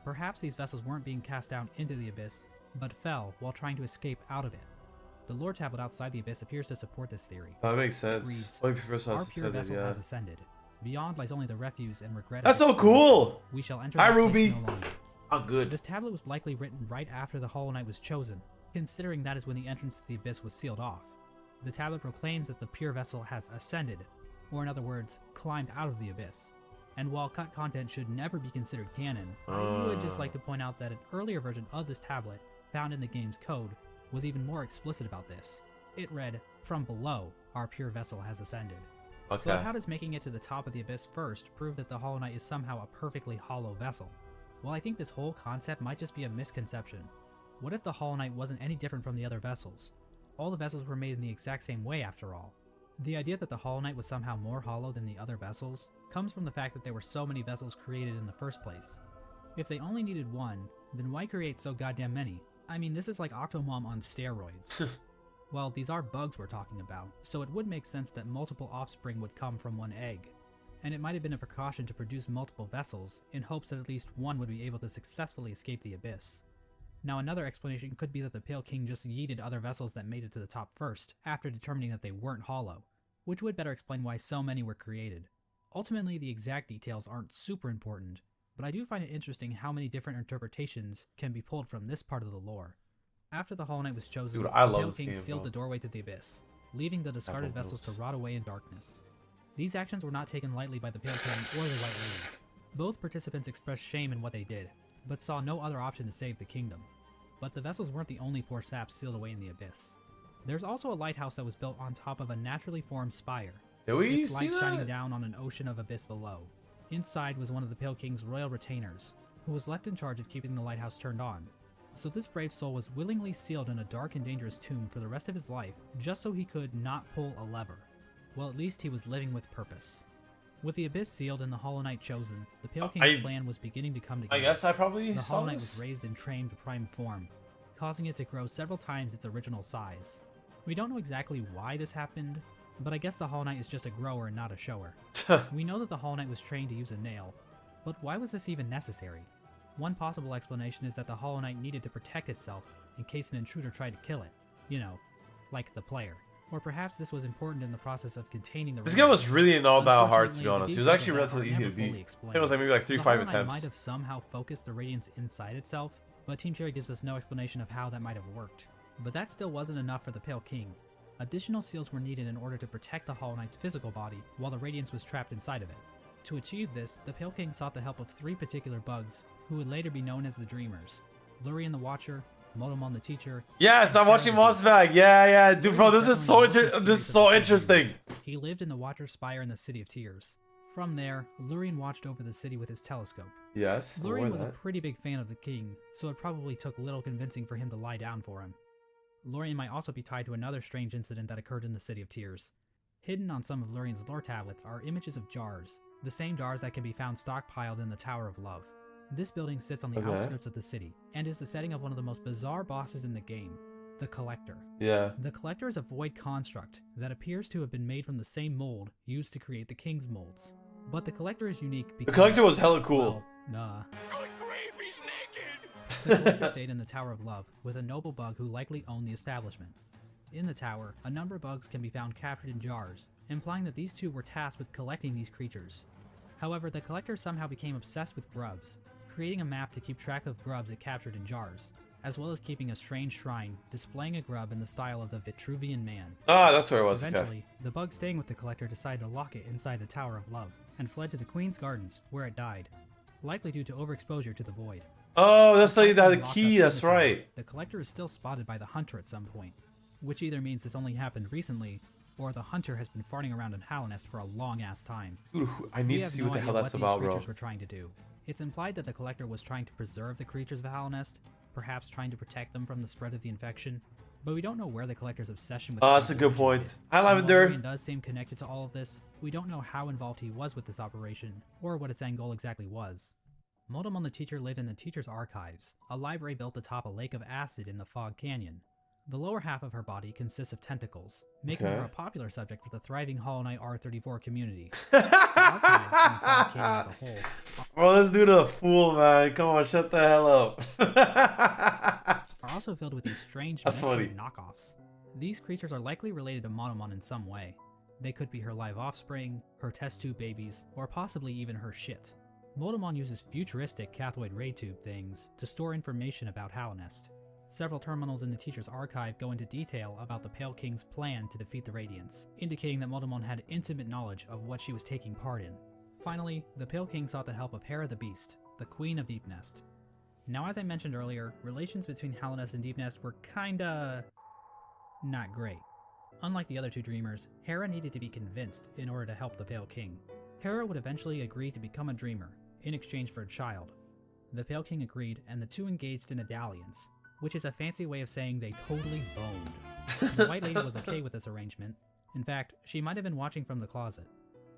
Perhaps these vessels weren't being cast down into the Abyss, but fell while trying to escape out of it. The lore tablet outside the Abyss appears to support this theory. That makes sense. reads, Like first Our house pure said it, vessel yeah. has ascended. Beyond lies only the refuse and regret That's of so its creation. cool! We shall enter Hi, that place Ruby. no longer. Oh, good. This tablet was likely written right after the Hollow Knight was chosen, considering that is when the entrance to the Abyss was sealed off. The tablet proclaims that the pure vessel has ascended, or in other words, climbed out of the Abyss. And while cut content should never be considered canon, I would just like to point out that an earlier version of this tablet, found in the game's code, was even more explicit about this. It read, "From below, our pure vessel has ascended." Okay. But how does making it to the top of the Abyss first prove that the Hollow Knight is somehow a perfectly hollow vessel? Well, I think this whole concept might just be a misconception. What if the Hollow Knight wasn't any different from the other vessels? All the vessels were made in the exact same way after all. The idea that the Hollow Knight was somehow more hollow than the other vessels comes from the fact that there were so many vessels created in the first place. If they only needed one, then why create so goddamn many? I mean, this is like Octomom on steroids. Well, these are bugs we're talking about, so it would make sense that multiple offspring would come from one egg. And it might have been a precaution to produce multiple vessels, in hopes that at least one would be able to successfully escape the Abyss. Now another explanation could be that the Pale King just yeeted other vessels that made it to the top first, after determining that they weren't hollow, which would better explain why so many were created. Ultimately, the exact details aren't super important, but I do find it interesting how many different interpretations can be pulled from this part of the lore. After the Hollow Knight was chosen, Dude, I the love Pale this King game, sealed bro. the doorway to the Abyss, leaving the discarded Apple vessels to notes. rot away in darkness. These actions were not taken lightly by the Pale King or the White Lady. Both participants expressed shame in what they did, but saw no other option to save the kingdom. But the vessels weren't the only poor saps sealed away in the Abyss. There's also a lighthouse that was built on top of a naturally formed spire, Did we its see light that? shining down on an ocean of abyss below. Inside was one of the Pale King's royal retainers, who was left in charge of keeping the lighthouse turned on. So this brave soul was willingly sealed in a dark and dangerous tomb for the rest of his life, just so he could not pull a lever. Well, at least he was living with purpose. With the Abyss sealed and the Hollow Knight chosen, the Pale King's plan was beginning to come together. I guess I probably The saw Hollow Knight this. was raised and trained to prime form, causing it to grow several times its original size. We don't know exactly why this happened, but I guess the Hollow Knight is just a grower and not a shower. We know that the Hollow Knight was trained to use a nail, but why was this even necessary? One possible explanation is that the Hollow Knight needed to protect itself in case an intruder tried to kill it. You know, like the player. Or perhaps this was important in the process of containing the This guy was really not that hard, to be Unfortunately, the honest. He was details actually of that relatively are easy never to fully beat. explained. It was like maybe like 3-5 The Hollow Knight attempts. might have somehow focused the radiance inside itself, but Team Cherry gives us no explanation of how that might have worked. But that still wasn't enough for the Pale King. Additional seals were needed in order to protect the Hollow Knight's physical body while the radiance was trapped inside of it. To achieve this, the Pale King sought the help of 3 particular bugs, who would later be known as the Dreamers: Lurian the Watcher, Motomon the Teacher. Yes, I'm watching Mossbag. Yeah, dude, bro, this is so interesting. He lived in the Watcher's Spire in the City of Tears. From there, Lurian watched over the city with his telescope. Yes, Lurian was a pretty big fan of the king, so it probably took little convincing for him to lie down for him. Lurian might also be tied to another strange incident that occurred in the City of Tears. Hidden on some of Lurian's lore tablets are images of jars, the same jars that can be found stockpiled in the Tower of Love. This building sits on the outskirts of the city, and is the setting of one of the most bizarre bosses in the game, the Collector. Yeah. The Collector is a void construct that appears to have been made from the same mold used to create the King's molds. But the Collector is unique because— The Collector was hella cool. Well, the Collector stayed in the Tower of Love with a noble bug who likely owned the establishment. In the tower, a number of bugs can be found captured in jars, implying that these two were tasked with collecting these creatures. However, the Collector somehow became obsessed with grubs, creating a map to keep track of grubs it captured in jars, as well as keeping a strange shrine displaying a grub in the style of the Vitruvian Man. Ah, that's where it was. Eventually, the bug staying with the Collector decided to lock it inside the Tower of Love, and fled to the Queen's Gardens, where it died, likely due to overexposure to the void. Oh, that's like Despite the being locked key. up in That's the tower, right. The Collector is still spotted by the Hunter at some point, which either means this only happened recently, or the Hunter has been farting around in Hallownest for a long-ass time. Dude, I need to see what the hell that's about, bro. These creatures were trying to do. It's implied that the Collector was trying to preserve the creatures of Hallownest, perhaps trying to protect them from the spread of the infection, but we don't know where the Collector's obsession with— Oh, that's a good point. Hi, Lavender. Lurian does seem connected to all of this. We don't know how involved he was with this operation, or what its end goal exactly was. Motomon the Teacher lived in the Teacher's Archives, a library built atop a lake of acid in the Fog Canyon. The lower half of her body consists of tentacles, making her a popular subject for the thriving Hollow Knight R34 community. The Archives and the Fog Canyon as a whole Bro, this dude a fool, man. Come on, shut the hell up. are also filled with these strange That's funny. Metroid knockoffs. These creatures are likely related to Monomon in some way. They could be her live offspring, her test tube babies, or possibly even her shit. Motomon uses futuristic cathode ray tube things to store information about Hallownest. Several terminals in the Teacher's Archive go into detail about the Pale King's plan to defeat the Radiants, indicating that Motomon had intimate knowledge of what she was taking part in. Finally, the Pale King sought the help of Hera the Beast, the Queen of Deepnest. Now, as I mentioned earlier, relations between Hallownest and Deepnest were kinda— not great. Unlike the other two Dreamers, Hera needed to be convinced in order to help the Pale King. Hera would eventually agree to become a Dreamer, in exchange for a child. The Pale King agreed, and the two engaged in a dalliance, which is a fancy way of saying they totally boned. The White Lady was okay with this arrangement. In fact, she might have been watching from the closet.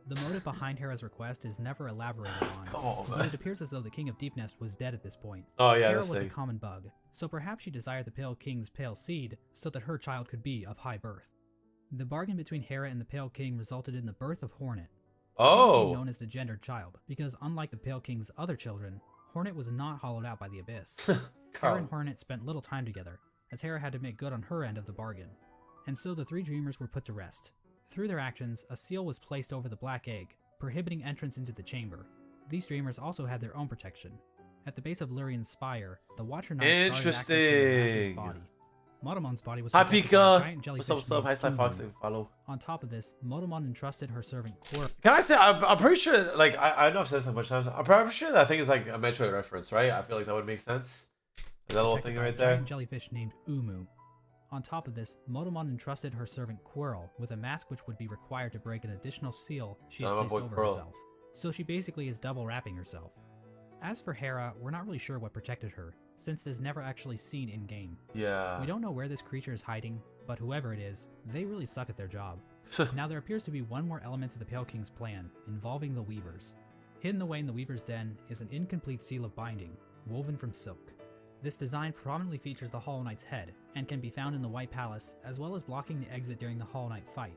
The motive behind Hera's request is never elaborated on, Come on, but man. it appears as though the King of Deepnest was dead at this point. Oh, yeah, Hera this was a thing. common bug, so perhaps she desired the Pale King's pale seed so that her child could be of high birth. The bargain between Hera and the Pale King resulted in the birth of Hornet. She became Oh. known as the gendered child, because unlike the Pale King's other children, Hornet was not hollowed out by the Abyss. Hera and Hornet spent little time together, as Hera had to make good on her end of the bargain. And so the three Dreamers were put to rest. Through their actions, a seal was placed over the Black Egg, prohibiting entrance into the chamber. These Dreamers also had their own protection. At the base of Lurian's spire, the Watcher Knights guarded access to their master's Interesting. body. Motomon's body was Hi, protected by a Pika. giant jellyfish What's up? Hi, named Sly Fox. Umu. Follow. On top of this, Motomon entrusted her servant Quirrell. Can I say, I'm pretty sure, like, I know I've said this a bunch of times. I'm pretty sure that thing is like a Metroid reference, right? I feel like that would make sense. That little protected thing by a right there. giant jellyfish named Umu. On top of this, Motomon entrusted her servant Quirrell with a mask which would be required to break an additional seal she had Son of a placed boy over Quirrell. herself. So she basically is double wrapping herself. As for Hera, we're not really sure what protected her, since it is never actually seen in-game. Yeah. We don't know where this creature is hiding, but whoever it is, they really suck at their job. Now there appears to be one more element to the Pale King's plan, involving the Weavers. Hidden away in the Weaver's Den is an incomplete seal of binding, woven from silk. This design prominently features the Hollow Knight's head, and can be found in the White Palace, as well as blocking the exit during the Hollow Knight fight.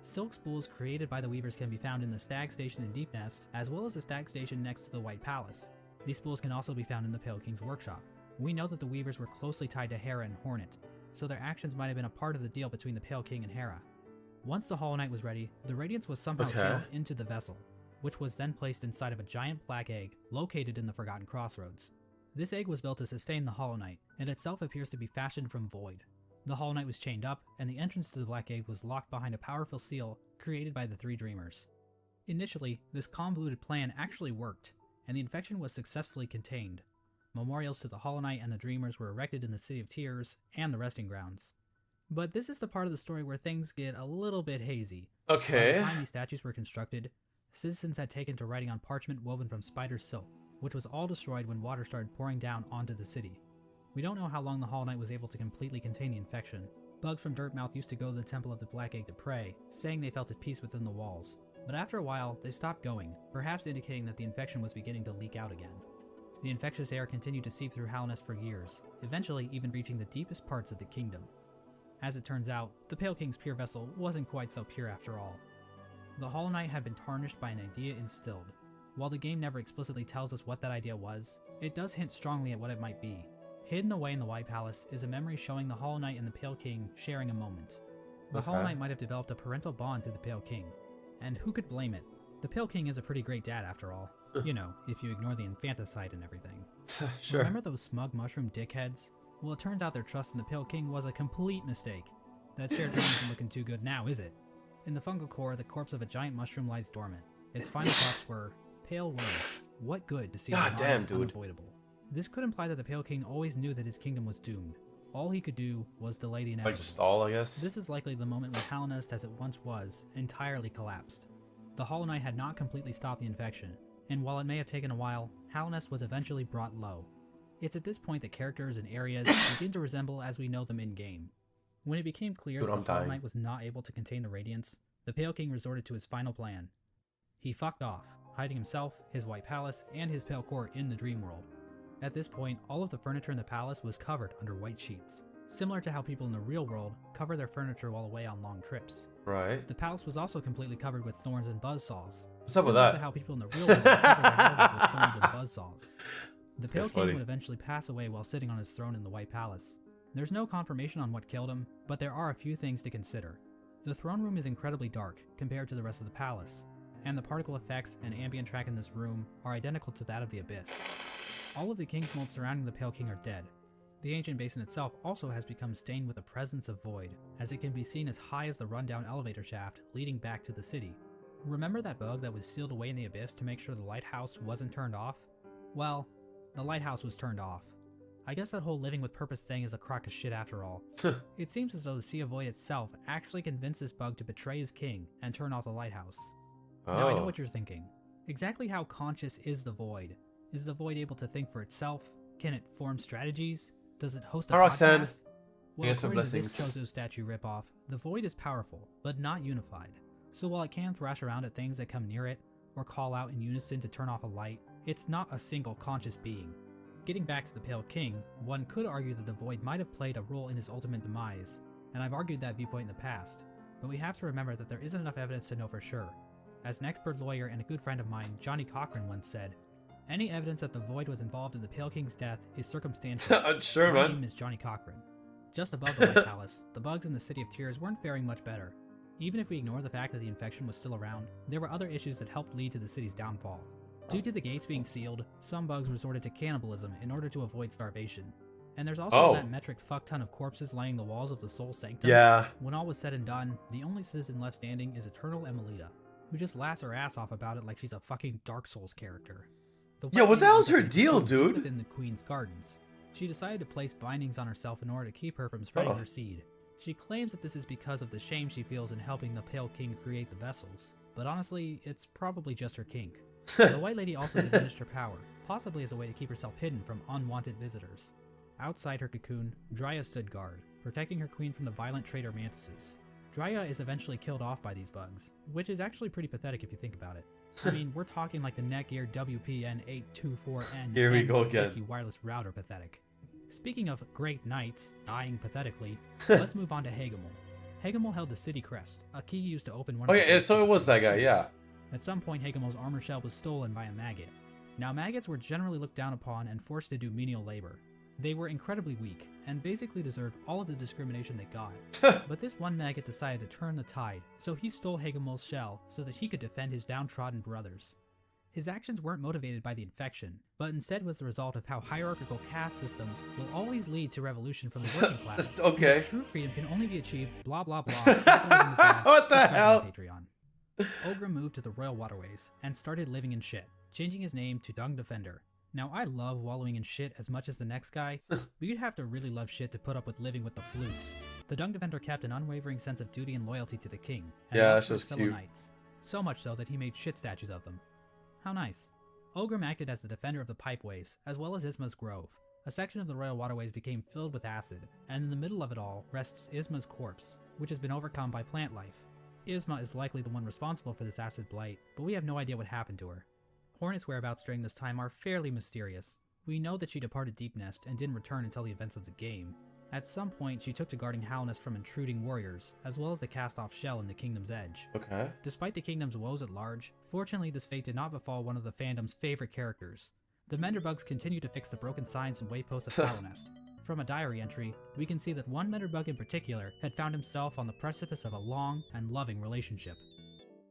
Silk spools created by the Weavers can be found in the Stag Station in Deep Nest, as well as the Stag Station next to the White Palace. These spools can also be found in the Pale King's workshop. We know that the Weavers were closely tied to Hera and Hornet, so their actions might have been a part of the deal between the Pale King and Hera. Once the Hollow Knight was ready, the Radiance was somehow sailed into the vessel, which was then placed inside of a giant black egg located in the Forgotten Crossroads. This egg was built to sustain the Hollow Knight, and itself appears to be fashioned from void. The Hollow Knight was chained up, and the entrance to the black egg was locked behind a powerful seal created by the three Dreamers. Initially, this convoluted plan actually worked, and the infection was successfully contained. Memorials to the Hollow Knight and the Dreamers were erected in the City of Tears and the Resting Grounds. But this is the part of the story where things get a little bit hazy. Okay. By the time these statues were constructed, citizens had taken to writing on parchment woven from spider silk, which was all destroyed when water started pouring down onto the city. We don't know how long the Hollow Knight was able to completely contain the infection. Bugs from Dirtmouth used to go to the Temple of the Black Egg to pray, saying they felt at peace within the walls. But after a while, they stopped going, perhaps indicating that the infection was beginning to leak out again. The infectious air continued to seep through Hallownest for years, eventually even reaching the deepest parts of the kingdom. As it turns out, the Pale King's pure vessel wasn't quite so pure after all. The Hollow Knight had been tarnished by an idea instilled. While the game never explicitly tells us what that idea was, it does hint strongly at what it might be. Hidden away in the White Palace is a memory showing the Hollow Knight and the Pale King sharing a moment. The Hollow Knight might have developed a parental bond to the Pale King. And who could blame it? The Pale King is a pretty great dad after all. You know, if you ignore the infanticide and everything. Sure. Remember those smug mushroom dickheads? Well, it turns out their trust in the Pale King was a complete mistake. That shared dream isn't looking too good now, is it? In the fungal core, the corpse of a giant mushroom lies dormant. Its final thoughts were, "Pale worm, what good to see God damn, is dude. unavoidable." This could imply that the Pale King always knew that his kingdom was doomed. All he could do was delay the inevitable. Like stall, I guess. This is likely the moment when Hallownest, as it once was, entirely collapsed. The Hollow Knight had not completely stopped the infection, and while it may have taken a while, Hallownest was eventually brought low. It's at this point that characters and areas begin to resemble as we know them in-game. When it became clear Dude, that I'm the Hollow dying. Knight was not able to contain the Radiance, the Pale King resorted to his final plan. He fucked off, hiding himself, his White Palace, and his Pale Court in the Dream World. At this point, all of the furniture in the palace was covered under white sheets, similar to how people in the real world cover their furniture while away on long trips. Right. The palace was also completely covered with thorns and buzzsaws. What's up with similar that? to how people in the real world cover their houses with thorns and buzzsaws. The Pale That's King funny. would eventually pass away while sitting on his throne in the White Palace. There's no confirmation on what killed him, but there are a few things to consider. The throne room is incredibly dark compared to the rest of the palace, and the particle effects and ambient track in this room are identical to that of the Abyss. All of the king's molds surrounding the Pale King are dead. The ancient basin itself also has become stained with the presence of void, as it can be seen as high as the rundown elevator shaft leading back to the city. Remember that bug that was sealed away in the Abyss to make sure the lighthouse wasn't turned off? Well, the lighthouse was turned off. I guess that whole living with purpose thing is a crock of shit after all. It seems as though the Sea of Void itself actually convinced this bug to betray his king and turn off the lighthouse. Now I know what you're thinking. Exactly how conscious is the Void? Is the Void able to think for itself? Can it form strategies? Does it host a Hi, Roxanne. podcast? Well, Thanks for according to this blessings. Chozo statue ripoff, the Void is powerful, but not unified. So while it can thrash around at things that come near it, or call out in unison to turn off a light, it's not a single conscious being. Getting back to the Pale King, one could argue that the Void might have played a role in his ultimate demise, and I've argued that viewpoint in the past, but we have to remember that there isn't enough evidence to know for sure. As an expert lawyer and a good friend of mine, Johnny Cochran, once said, "Any evidence that the Void was involved in the Pale King's death is circumstantial." Sure, My man. name is Johnny Cochran. Just above the White Palace, the bugs in the City of Tears weren't faring much better. Even if we ignore the fact that the infection was still around, there were other issues that helped lead to the city's downfall. Due to the gates being sealed, some bugs resorted to cannibalism in order to avoid starvation. And there's also that metric fuck ton of corpses lining the walls of the Soul Sanctum. Yeah. When all was said and done, the only citizen left standing is Eternal Emelita, who just laughs her ass off about it like she's a fucking Dark Souls character. Yo, what the hell's her White Lady deal, was dude? Within the Queen's gardens, she decided to place bindings on herself in order to keep her from spreading her seed. She claims that this is because of the shame she feels in helping the Pale King create the vessels, but honestly, it's probably just her kink. The White Lady also diminished her power, possibly as a way to keep herself hidden from unwanted visitors. Outside her cocoon, Drya stood guard, protecting her queen from the violent traitor mantises. Drya is eventually killed off by these bugs, which is actually pretty pathetic if you think about it. I mean, we're talking like the Netgear WPN824N Here we go again. 50 wireless router pathetic. Speaking of great knights dying pathetically, let's move on to Hagemul. Hagemul held the city crest, a key used to open one of the gates so to it the was that city's guy, yeah. doors. At some point, Hagemul's armor shell was stolen by a maggot. Now, maggots were generally looked down upon and forced to do menial labor. They were incredibly weak, and basically deserved all of the discrimination they got. But this one maggot decided to turn the tide, so he stole Hagemul's shell so that he could defend his downtrodden brothers. His actions weren't motivated by the infection, but instead was the result of how hierarchical caste systems will always lead to revolution from the working class. Okay. True freedom can only be achieved, blah blah blah. What the hell? Patreon. Ogrim moved to the Royal Waterways and started living in shit, changing his name to Dung Defender. Now, I love wallowing in shit as much as the next guy, but you'd have to really love shit to put up with living with the flukes. The Dung Defender kept an unwavering sense of duty and loyalty to the king, and Yeah, loved that's his just fellow cute. knights. So much so that he made shit statues of them. How nice. Ogrim acted as the defender of the pipeways, as well as Isma's Grove. A section of the Royal Waterways became filled with acid, and in the middle of it all rests Isma's corpse, which has been overcome by plant life. Isma is likely the one responsible for this acid blight, but we have no idea what happened to her. Hornet's whereabouts during this time are fairly mysterious. We know that she departed Deep Nest and didn't return until the events of the game. At some point, she took to guarding Halnest from intruding warriors, as well as the cast-off shell in the Kingdom's Edge. Okay. Despite the Kingdom's woes at large, fortunately this fate did not befall one of the fandom's favorite characters. The Menderbugs continue to fix the broken signs and wayposts of Halnest. From a diary entry, we can see that one Menderbug in particular had found himself on the precipice of a long and loving relationship.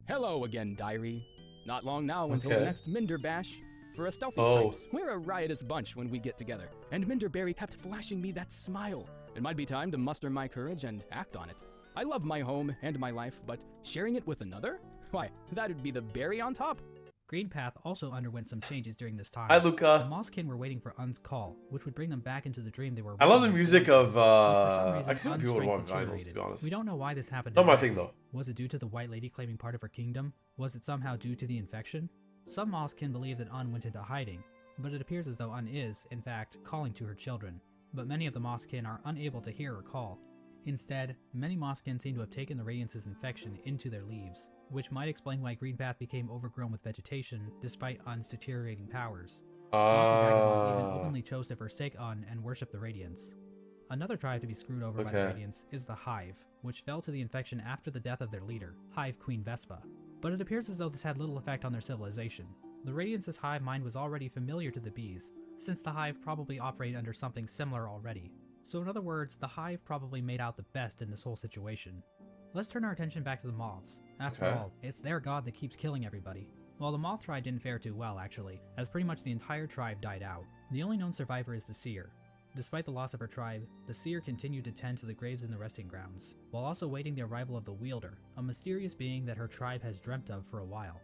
Hello again, diary. Not long now until Okay. the next Minder Bash. For a stealthy Oh. types, we're a riotous bunch when we get together, and Minderberry kept flashing me that smile. It might be time to muster my courage and act on it. I love my home and my life, but sharing it with another? Why, that'd be the berry on top. Greenpath also underwent some changes during this time. Hi, The Luca. Mosskin were waiting for Un's call, which would bring them back into the dream they were. I love the originally music born of, from. But for some reason, I can see Un's people would strength want vinyls, to deteriorated. be honest. We don't know why this happened. Not my exactly. thing, though. Was it due to the White Lady claiming part of her kingdom? Was it somehow due to the infection? Some Mosskin believe that Un went into hiding, but it appears as though Un is, in fact, calling to her children. But many of the Mosskin are unable to hear or call. Instead, many Mosskin seem to have taken the Radiance's infection into their leaves, which might explain why Greenpath became overgrown with vegetation despite Un's deteriorating powers. Mossy Vagabond even openly chose to forsake Un and worship the Radiance. Another tribe to be screwed over by the Okay. Radiance is the Hive, which fell to the infection after the death of their leader, Hive Queen Vespa. But it appears as though this had little effect on their civilization. The Radiance's hive mind was already familiar to the bees, since the Hive probably operated under something similar already. So in other words, the Hive probably made out the best in this whole situation. Let's turn our attention back to the moths. After Okay. all, it's their god that keeps killing everybody. Well, the moth tribe didn't fare too well, actually, as pretty much the entire tribe died out. The only known survivor is the seer. Despite the loss of her tribe, the seer continued to tend to the graves in the resting grounds, while also waiting the arrival of the wielder, a mysterious being that her tribe has dreamt of for a while.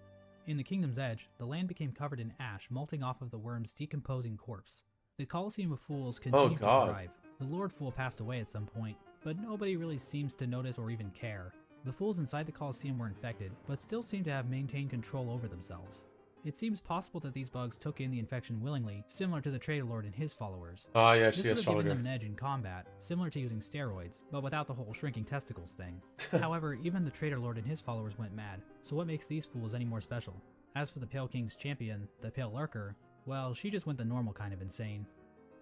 In the Kingdom's Edge, the land became covered in ash molting off of the worm's decomposing corpse. The Colosseum of Fools continued to God. thrive. The Lord Fool passed away at some point, but nobody really seems to notice or even care. The fools inside the Colosseum were infected, but still seem to have maintained control over themselves. It seems possible that these bugs took in the infection willingly, similar to the Traitor Lord and his followers. Oh, yeah, This she would is have given stronger. them an edge in combat, similar to using steroids, but without the whole shrinking testicles thing. However, even the Traitor Lord and his followers went mad, so what makes these fools any more special? As for the Pale King's champion, the Pale Lurker, well, she just went the normal kind of insane.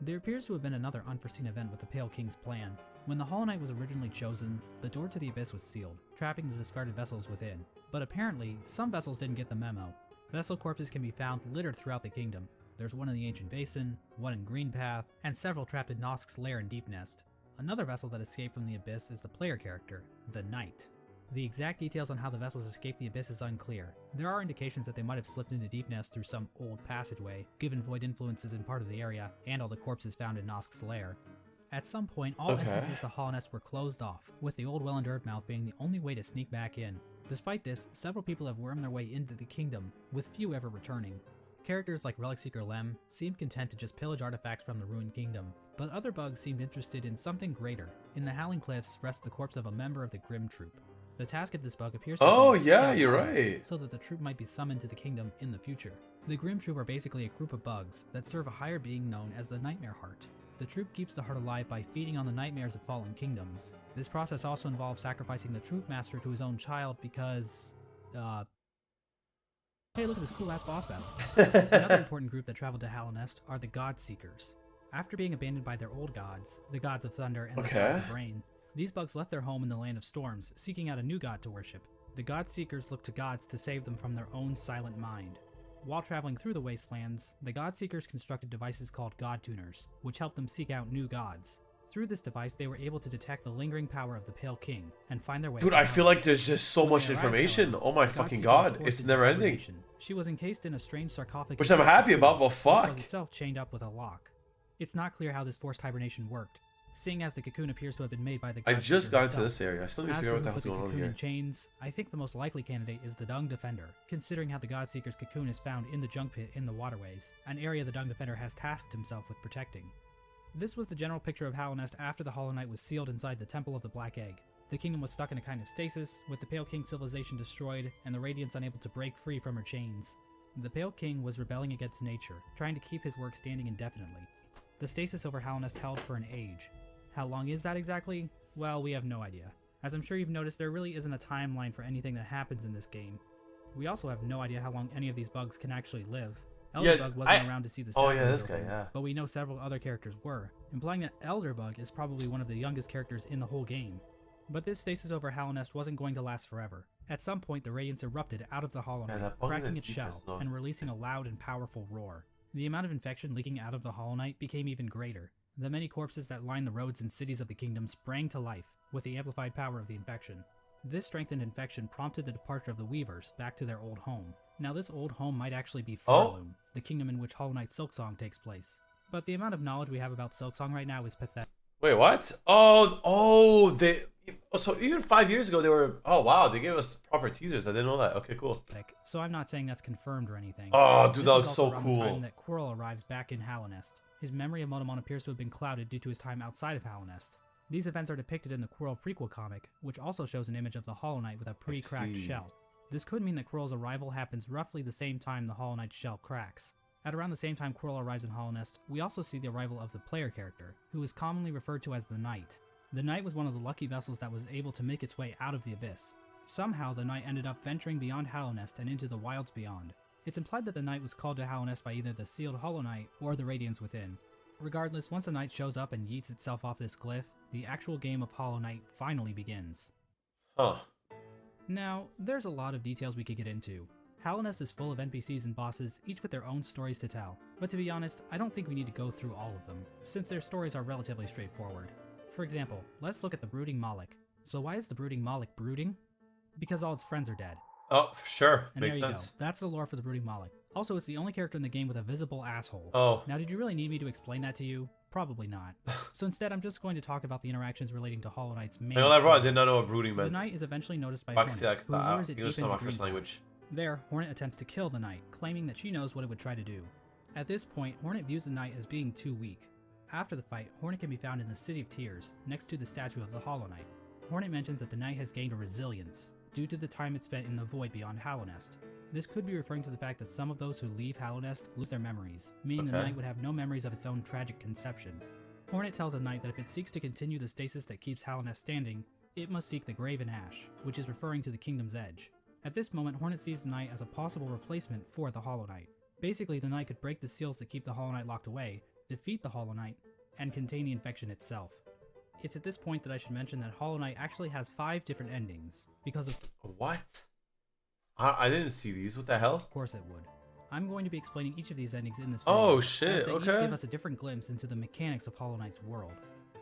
There appears to have been another unforeseen event with the Pale King's plan. When the Hollow Knight was originally chosen, the door to the Abyss was sealed, trapping the discarded vessels within. But apparently, some vessels didn't get the memo. Vessel corpses can be found littered throughout the kingdom. There's one in the Ancient Basin, one in Greenpath, and several trapped in Nosk's lair in Deep Nest. Another vessel that escaped from the Abyss is the player character, the Knight. The exact details on how the vessels escaped the Abyss is unclear. There are indications that they might have slipped into Deep Nest through some old passageway, given void influences in part of the area, and all the corpses found in Nosk's lair. At some point, all Okay. entrances to Hollow Nest were closed off, with the old well and Earthmouth being the only way to sneak back in. Despite this, several people have wormed their way into the kingdom, with few ever returning. Characters like Relic Seeker Lem seemed content to just pillage artifacts from the ruined kingdom, but other bugs seemed interested in something greater. In the Howling Cliffs rests the corpse of a member of the Grim Troop. The task of this bug appears to Oh, be to seek yeah, out you're Hollow Nest, right. so that the troop might be summoned to the kingdom in the future. The Grim Troop are basically a group of bugs that serve a higher being known as the Nightmare Heart. The troop keeps the heart alive by feeding on the nightmares of fallen kingdoms. This process also involves sacrificing the troop master to his own child because, hey, look at this cool ass boss battle. Another important group that traveled to Hallownest are the God Seekers. After being abandoned by their old gods, the gods of thunder and the gods of rain, these bugs left their home in the land of storms, seeking out a new god to worship. The God Seekers look to gods to save them from their own silent mind. While traveling through the wastelands, the God Seekers constructed devices called God Tuners, which helped them seek out new gods. Through this device, they were able to detect the lingering power of the Pale King and find their way. Dude, I feel like there's just so much information. Oh my fucking god, it's never ending. She was encased in a strange sarcophagus, Which I'm happy about, but fuck. Which was itself chained up with a lock. It's not clear how this forced hibernation worked, seeing as the cocoon appears to have been made by the God I just got into himself. this area. I still need to figure out what the hell's going on here. In chains, I think the most likely candidate is the Dung Defender, considering how the Godseeker's cocoon is found in the junk pit in the waterways, an area the Dung Defender has tasked himself with protecting. This was the general picture of Hallownest after the Hollow Knight was sealed inside the Temple of the Black Egg. The kingdom was stuck in a kind of stasis, with the Pale King civilization destroyed and the Radiants unable to break free from her chains. The Pale King was rebelling against nature, trying to keep his work standing indefinitely. The stasis over Hallownest held for an age. How long is that exactly? Well, we have no idea. As I'm sure you've noticed, there really isn't a timeline for anything that happens in this game. We also have no idea how long any of these bugs can actually live. Elderbug wasn't around to see the stats, but we know several other characters were, implying that Elderbug is probably one of the youngest characters in the whole game. But this stasis over Hallownest wasn't going to last forever. At some point, the Radiants erupted out of the Hollow Knight, cracking its shell and releasing a loud and powerful roar. The amount of infection leaking out of the Hollow Knight became even greater. The many corpses that lined the roads and cities of the kingdom sprang to life with the amplified power of the infection. This strengthened infection prompted the departure of the Weavers back to their old home. Now this old home might actually be Furloom, the kingdom in which Hollow Knight Silksong takes place. But the amount of knowledge we have about Silksong right now is pathetic. Wait, what? So even 5 years ago they were, oh wow, they gave us proper teasers. I didn't know that. Okay, cool. So I'm not saying that's confirmed or anything. Oh, dude, this that was so around cool. The time that Quirrell arrives back in Hallownest. His memory of Motomon appears to have been clouded due to his time outside of Hallownest. These events are depicted in the Quirrell prequel comic, which also shows an image of the Hollow Knight with a pre-cracked shell. This could mean that Quirrell's arrival happens roughly the same time the Hollow Knight's shell cracks. At around the same time Quirrell arrives in Hallownest, we also see the arrival of the player character, who is commonly referred to as the Knight. The Knight was one of the lucky vessels that was able to make its way out of the abyss. Somehow the Knight ended up venturing beyond Hallownest and into the wilds beyond. It's implied that the Knight was called to Hallownest by either the sealed Hollow Knight or the Radiants within. Regardless, once the Knight shows up and yeets itself off this glyph, the actual game of Hollow Knight finally begins. Huh. Now, there's a lot of details we could get into. Hallownest is full of NPCs and bosses, each with their own stories to tell. But to be honest, I don't think we need to go through all of them, since their stories are relatively straightforward. For example, let's look at the Brooding Moloch. So why is the Brooding Moloch brooding? Because all its friends are dead. Oh, sure. And Makes there you sense. go. That's the lore for the Brooding Moloch. Also, it's the only character in the game with a visible asshole. Oh. Now, did you really need me to explain that to you? Probably not. So instead, I'm just going to talk about the interactions relating to Hollow Knight's main I did not know what brooding meant. The Knight is eventually noticed by I Hornet, can see that, who lures it deep English is into not my first Greenback. language. There, Hornet attempts to kill the Knight, claiming that she knows what it would try to do. At this point, Hornet views the Knight as being too weak. After the fight, Hornet can be found in the City of Tears, next to the statue of the Hollow Knight. Hornet mentions that the Knight has gained a resilience, due to the time it spent in the void beyond Hallownest. This could be referring to the fact that some of those who leave Hallownest lose their memories, meaning the Knight would have no memories of its own tragic conception. Hornet tells the Knight that if it seeks to continue the stasis that keeps Hallownest standing, it must seek the Graven Ash, which is referring to the Kingdom's Edge. At this moment, Hornet sees the Knight as a possible replacement for the Hollow Knight. Basically, the Knight could break the seals that keep the Hollow Knight locked away, defeat the Hollow Knight, and contain the infection itself. It's at this point that I should mention that Hollow Knight actually has 5 different endings, because of— What? I didn't see these. What the hell? Of course it would. I'm going to be explaining each of these endings in this video, Oh as shit, they each okay. give us a different glimpse into the mechanics of Hollow Knight's world.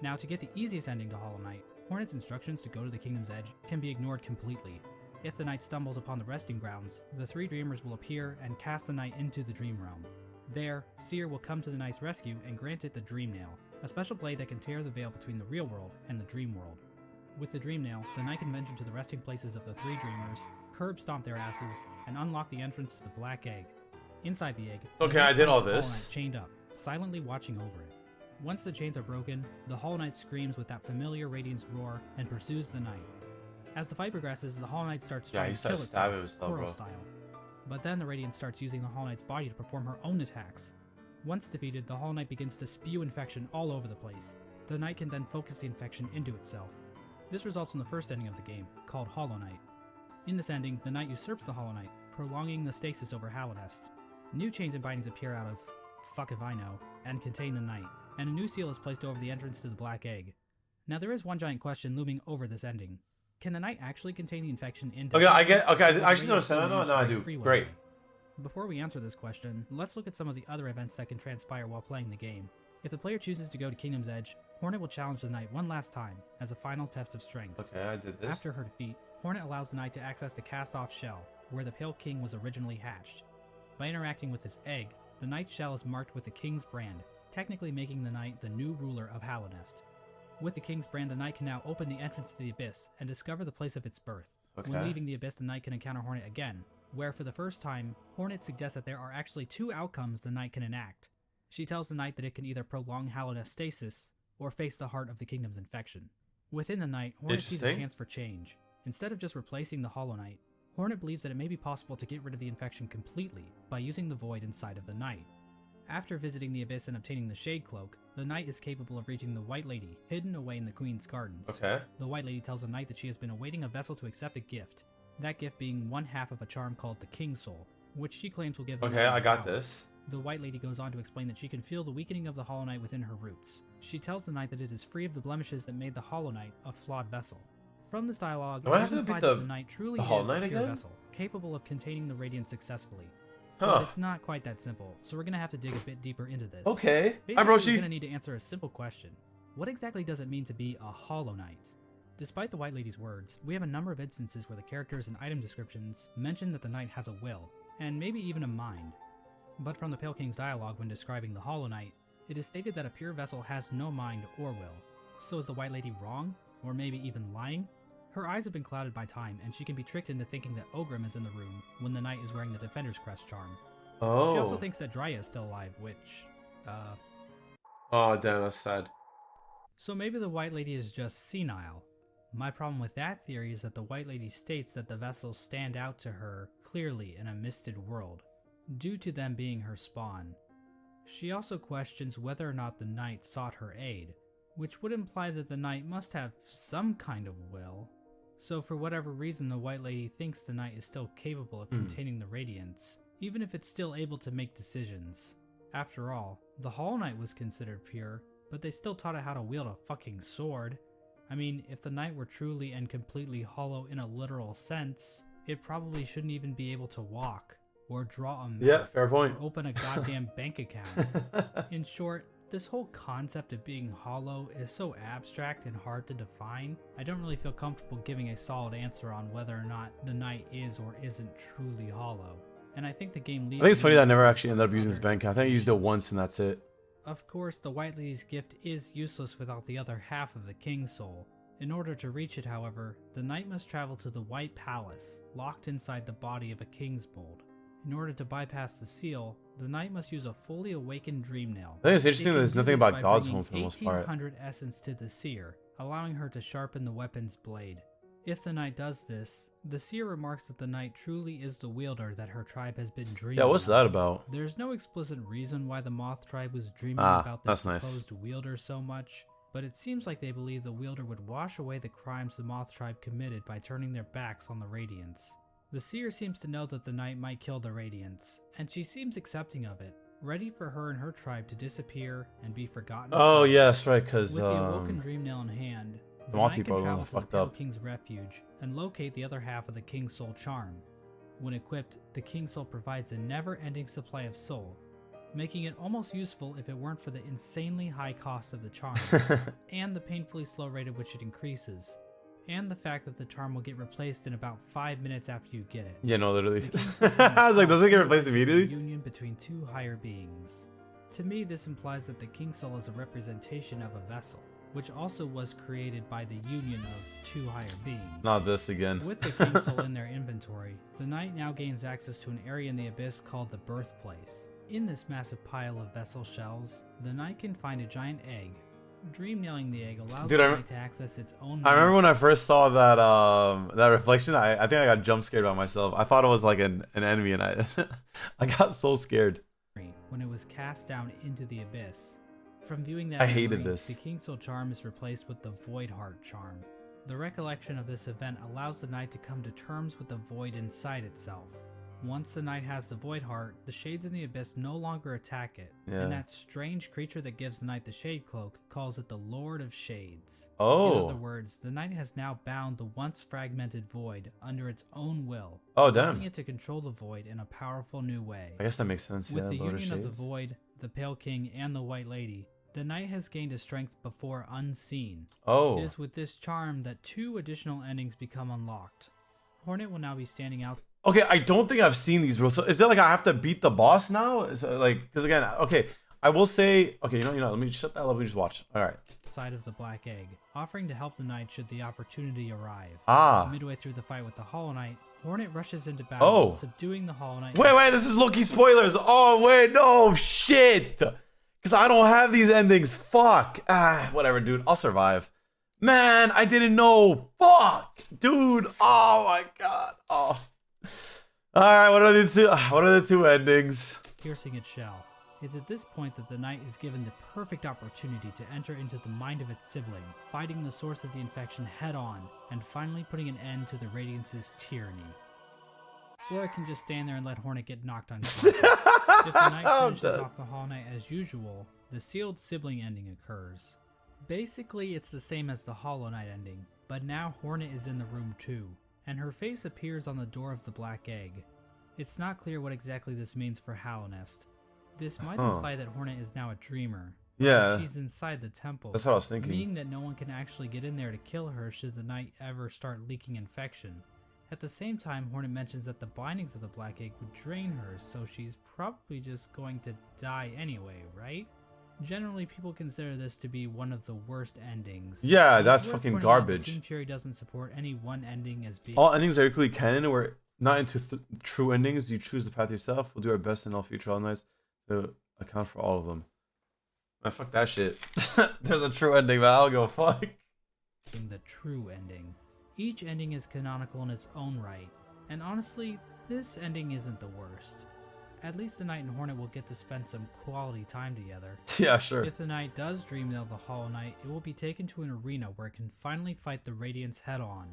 Now, to get the easiest ending to Hollow Knight, Hornet's instructions to go to the Kingdom's Edge can be ignored completely. If the Knight stumbles upon the resting grounds, the 3 Dreamers will appear and cast the Knight into the Dream Realm. There, Seer will come to the Knight's rescue and grant it the Dream Nail, a special blade that can tear the veil between the real world and the dream world. With the Dream Nail, the Knight can venture to the resting places of the 3 Dreamers, curb stomp their asses, and unlock the entrance to the Black Egg. Inside the egg, Okay, the Knight I did all finds the Hollow this. Knight chained up, silently watching over it. Once the chains are broken, the Hollow Knight screams with that familiar Radiance roar and pursues the Knight. As the fight progresses, the Hollow Knight starts trying he to kill starts stabbing itself, himself, Quirrell bro. style. But then the Radiant starts using the Hollow Knight's body to perform her own attacks. Once defeated, the Hollow Knight begins to spew infection all over the place. The Knight can then focus the infection into itself. This results in the first ending of the game, called Hollow Knight. In this ending, the Knight usurps the Hollow Knight, prolonging the stasis over Hallownest. New chains and bindings appear out of fuck if I know, and contain the Knight, and a new seal is placed over the entrance to the Black Egg. Now there is one giant question looming over this ending. Can the Knight actually contain the infection into Okay, I actually understand. No, I do. Great. Before we answer this question, let's look at some of the other events that can transpire while playing the game. If the player chooses to go to Kingdom's Edge, Hornet will challenge the Knight one last time, as a final test of strength. Okay, I did this. After her defeat, Hornet allows the Knight to access the cast-off shell, where the Pale King was originally hatched. By interacting with this egg, the Knight's shell is marked with the King's brand, technically making the Knight the new ruler of Hallownest. With the King's brand, the Knight can now open the entrance to the Abyss and discover the place of its birth. Okay. When leaving the Abyss, the Knight can encounter Hornet again, where for the first time, Hornet suggests that there are actually two outcomes the Knight can enact. She tells the Knight that it can either prolong Hallownest stasis, or face the heart of the Kingdom's infection. Within the Knight, Hornet sees a chance for change. Instead of just replacing the Hollow Knight, Hornet believes that it may be possible to get rid of the infection completely by using the void inside of the Knight. After visiting the Abyss and obtaining the Shade Cloak, the Knight is capable of reaching the White Lady, hidden away in the Queen's Gardens. Okay. The White Lady tells the Knight that she has been awaiting a vessel to accept a gift, that gift being one half of a charm called the King's Soul, which she claims will give the Okay, I got this. The White Lady goes on to explain that she can feel the weakening of the Hollow Knight within her roots. She tells the Knight that it is free of the blemishes that made the Hollow Knight a flawed vessel. From this dialogue, it is implied that the Knight truly is a pure vessel, capable of containing the Radiant successfully. But it's not quite that simple, so we're gonna have to dig a bit deeper into this. Okay. Basically, we're gonna need to answer a simple question. What exactly does it mean to be a Hollow Knight? Despite the White Lady's words, we have a number of instances where the characters and item descriptions mention that the Knight has a will, and maybe even a mind. But from the Pale King's dialogue when describing the Hollow Knight, it is stated that a pure vessel has no mind or will. So is the White Lady wrong? Or maybe even lying? Her eyes have been clouded by time, and she can be tricked into thinking that Ogrim is in the room when the Knight is wearing the Defender's Crest charm. Oh. She also thinks that Dryia is still alive, which, Oh, damn, that's sad. So maybe the White Lady is just senile. My problem with that theory is that the White Lady states that the vessels stand out to her clearly in a misted world, due to them being her spawn. She also questions whether or not the Knight sought her aid, which would imply that the Knight must have some kind of will. So for whatever reason, the White Lady thinks the Knight is still capable of containing the Radiance, even if it's still able to make decisions. After all, the Hollow Knight was considered pure, but they still taught it how to wield a fucking sword. I mean, if the Knight were truly and completely hollow in a literal sense, it probably shouldn't even be able to walk, or draw a map, yeah, fair point. or open a goddamn bank account. In short, this whole concept of being hollow is so abstract and hard to define, I don't really feel comfortable giving a solid answer on whether or not the Knight is or isn't truly hollow. And I think the game leads. I think it's funny that I never actually ended up using this bank account. I think I used it once and that's it. Of course, the White Lady's gift is useless without the other half of the King's Soul. In order to reach it, however, the Knight must travel to the White Palace, locked inside the body of a King's Mold. In order to bypass the seal, the Knight must use a fully awakened Dreamnail. I think it's interesting that there's nothing about God's Home for the most part. 1800 essence to the Seer, allowing her to sharpen the weapon's blade. If the Knight does this, the Seer remarks that the Knight truly is the wielder that her tribe has been dreaming Yeah, what's of. that about? There's no explicit reason why the Moth tribe was dreaming about this that's supposed wielder so much, but it seems like they believe the wielder would wash away the crimes the Moth tribe committed by turning their backs on the Radiance. The Seer seems to know that the Knight might kill the Radiance, and she seems accepting of it, ready for her and her tribe to disappear and be forgotten. Oh, yeah, that's right, because with the awoken Dreamnail in hand, the Moth Knight people can are travel to the fucked Pale up. King's refuge and locate the other half of the King's Soul charm. When equipped, the King's Soul provides a never-ending supply of soul, making it almost useful if it weren't for the insanely high cost of the charm, and the painfully slow rate at which it increases, and the fact that the charm will get replaced in about 5 minutes after you get it. Yeah, no, literally. The King's Soul charm I was like, does it get itself replaced symbolizes immediately? the union between two higher beings. To me, this implies that the King's Soul is a representation of a vessel, which also was created by the union of two higher beings. Not this again. With the King's Soul in their inventory, the Knight now gains access to an area in the Abyss called the Birthplace. In this massive pile of vessel shells, the Knight can find a giant egg, Dream nailing the egg allows Dude, the knight to access its own I remember memory. when I first saw that reflection, I think I got jump scared by myself. I thought it was like an enemy, and I I got so scared. When it was cast down into the abyss. From viewing that I hated memory, this. the King's Soul charm is replaced with the Void Heart charm. The recollection of this event allows the knight to come to terms with the void inside itself. Once the knight has the Void Heart, the shades in the abyss no longer attack it, Yeah. and that strange creature that gives the knight the Shade Cloak calls it the Lord of Shades. Oh. In other words, the knight has now bound the once fragmented void under its own will, Oh, allowing damn. it to control the void in a powerful new way. I guess that makes sense. With yeah, the Lord union of the Shades. Void, the Pale King, and the White Lady, the knight has gained a strength before unseen. Oh. It is with this charm that 2 additional endings become unlocked. Hornet will now be standing out Okay, I don't think I've seen these, bro. So is it like I have to beat the boss now? Is it like, because again, okay, I will say, okay, you know, let me shut that up. Let me just watch. All right. outside of the Black Egg, offering to help the knight should the opportunity arrive. Ah. Midway through the fight with the Hollow Knight, Hornet rushes into battle, Oh. subduing the Hollow Knight. Wait, this is Loki spoilers. Oh, wait, no, shit. Because I don't have these endings. Fuck. Ah, whatever, dude. I'll survive. Man, I didn't know. Fuck. Dude. Oh, my God. Oh. All right, what are the two endings? Piercing its shell. It's at this point that the knight is given the perfect opportunity to enter into the mind of its sibling, fighting the source of the infection head on, and finally putting an end to the Radiance's tyranny. Or it can just stand there and let Hornet get knocked unconscious. If the knight finishes off the Hollow Knight as usual, the sealed sibling ending occurs. Basically, it's the same as the Hollow Knight ending, but now Hornet is in the room too, and her face appears on the door of the Black Egg. It's not clear what exactly this means for Hallownest. This might imply that Hornet is now a dreamer. Yeah. She's inside the temple. That's what I was thinking. Meaning that no one can actually get in there to kill her should the knight ever start leaking infection. At the same time, Hornet mentions that the bindings of the Black Egg would drain her, so she's probably just going to die anyway, right? Generally, people consider this to be one of the worst endings. Yeah, It's that's worth fucking pointing out that garbage. Team Cherry doesn't support any one ending as being All endings are equally canon. We're not into true endings. You choose the path yourself. We'll do our best in all future Hollow Knights to account for all of them. Man, fuck that shit. There's a true ending, but I'll go fuck. the true ending. Each ending is canonical in its own right, and honestly, this ending isn't the worst. At least the Knight and Hornet will get to spend some quality time together. Yeah, sure. If the Knight does dream nail the Hollow Knight, it will be taken to an arena where it can finally fight the Radiance head on.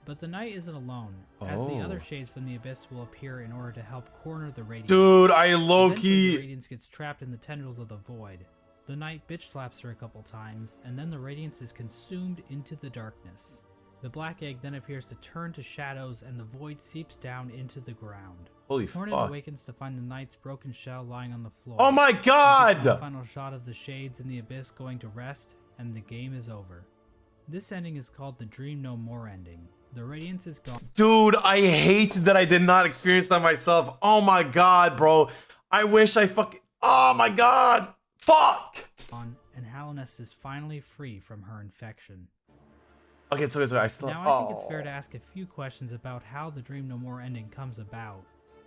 But the Knight isn't alone, as the other shades from the Abyss will appear in order to help corner the Radiance. Dude, I Eventually, low-key... the Radiance gets trapped in the tendrils of the Void. The Knight bitch slaps her a couple times, and then the Radiance is consumed into the darkness. The Black Egg then appears to turn to shadows and the Void seeps down into the ground. Holy Hornet fuck. awakens to find the Knight's broken shell lying on the floor. Oh my We get god! one final shot of the shades in the Abyss going to rest, and the game is over. This ending is called the Dream No More ending. The Radiance is gone. Dude, I hate that I did not experience that myself. Oh my god, bro. I wish I fucking... Oh my god! Fuck! And Hallownest is finally free from her infection. Okay, so I still... Now I think it's fair to ask a few questions about how the Dream No More ending comes about.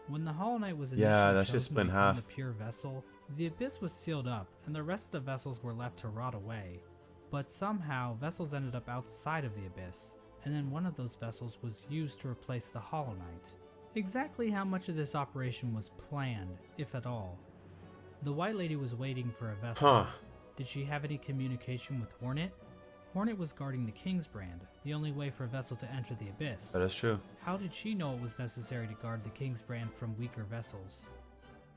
When the Hollow Knight was initially Yeah, that's chosen just to split in become half. the pure vessel, the Abyss was sealed up, and the rest of the vessels were left to rot away. But somehow, vessels ended up outside of the Abyss, and then one of those vessels was used to replace the Hollow Knight. Exactly how much of this operation was planned, if at all? The White Lady was waiting for a vessel. Huh. Did she have any communication with Hornet? Hornet was guarding the King's Brand, the only way for a vessel to enter the Abyss. That is true. How did she know it was necessary to guard the King's Brand from weaker vessels?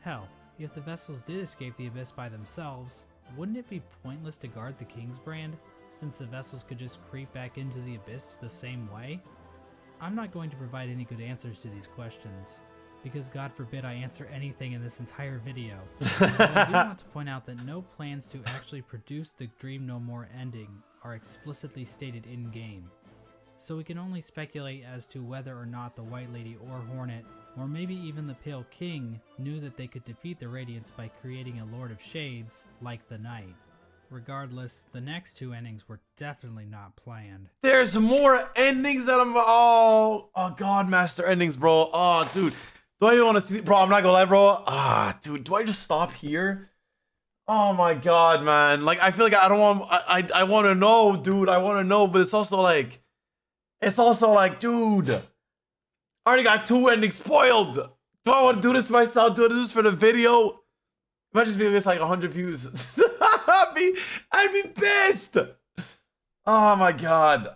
Hell, if the vessels did escape the Abyss by themselves, wouldn't it be pointless to guard the King's Brand, since the vessels could just creep back into the Abyss the same way? I'm not going to provide any good answers to these questions, because God forbid I answer anything in this entire video. But I do want to point out that no plans to actually produce the Dream No More ending are explicitly stated in-game. So we can only speculate as to whether or not the White Lady or Hornet, or maybe even the Pale King, knew that they could defeat the Radiance by creating a Lord of Shades, like the Knight. Regardless, the next two endings were definitely not planned. There's more endings that I'm... Oh, God, Master endings, bro. Oh, dude. Do I even want to see... Bro, I'm not gonna lie, bro. Dude, do I just stop here? Oh my god, man. Like I feel like I don't want I want to know, dude. I want to know, but it's also like dude, I already got 2 endings spoiled. Do I want to do this to myself? Do I do this for the video? Imagine this video gets like 100 views. I'd be pissed. Oh my god.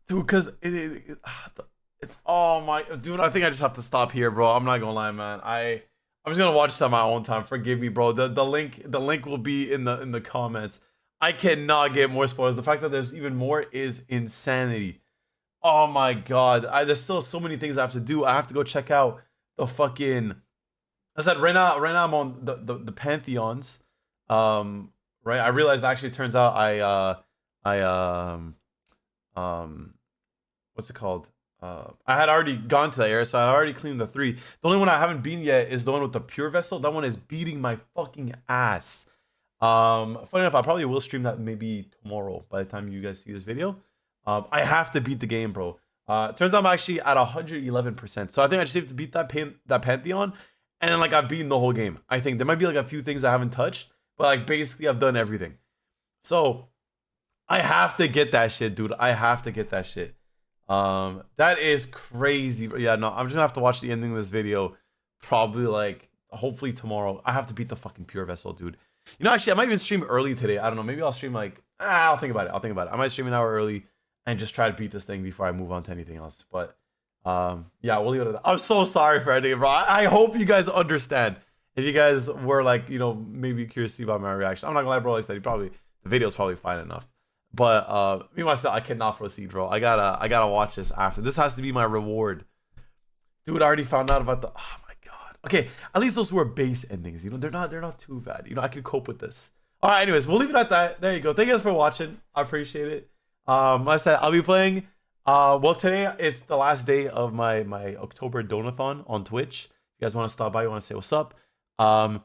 Dude, because it's oh my dude, I think I just have to stop here, bro. I'm not gonna lie, man. I'm just gonna watch this on my own time. Forgive me, bro. The link will be in the comments. I cannot get more spoilers. The fact that there's even more is insanity. Oh my god. There's still so many things I have to do. I have to go check out the fucking. I said right now I'm on the Pantheons. Right. I realized actually it turns out what's it called? I had already gone to that area, so I had already cleaned the 3. The only one I haven't been yet is the one with the pure vessel. That one is beating my fucking ass. Funny enough, I probably will stream that maybe tomorrow by the time you guys see this video. I have to beat the game, bro. Turns out I'm actually at 111%. So I think I just have to beat that Pantheon, and then like I've beaten the whole game. I think there might be like a few things I haven't touched, but like basically I've done everything. So I have to get that shit, dude. I have to get that shit. That is crazy. Yeah, no, I'm just gonna have to watch the ending of this video. Probably like hopefully tomorrow. I have to beat the fucking pure vessel, dude. You know, actually, I might even stream early today. I don't know. Maybe I'll stream like I'll think about it. I might stream an hour early and just try to beat this thing before I move on to anything else. But yeah, we'll leave it at that. I'm so sorry for ending it, bro. I hope you guys understand. If you guys were like, you know, maybe curious to see about my reaction, I'm not gonna lie, bro. Like I said, the video's probably fine enough. But me myself, I cannot proceed, bro. I gotta watch this after. This has to be my reward. Dude, I already found out about the oh my god. Okay, at least those were base endings, you know, they're not too bad. You know, I can cope with this. Alright, anyways, we'll leave it at that. There you go. Thank you guys for watching. I appreciate it. Like I said, I'll be playing well today it's the last day of my October donathon on Twitch. If you guys want to stop by, you want to say what's up. I'm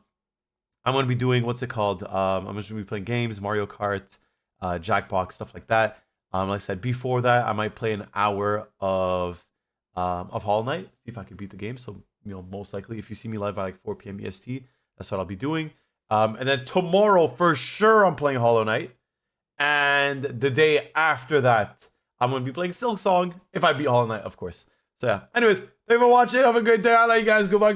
gonna be doing what's it called? I'm just gonna be playing games, Mario Kart, Jackbox, stuff like that. Like I said, before that, I might play an hour of Hollow Knight, see if I can beat the game. So, you know, most likely, if you see me live by like 4 p.m. EST, that's what I'll be doing. And then tomorrow, for sure, I'm playing Hollow Knight. And the day after that, I'm gonna be playing Silksong if I beat Hollow Knight, of course. So yeah. Anyways, thank you for watching. Have a great day. I love you guys. Goodbye.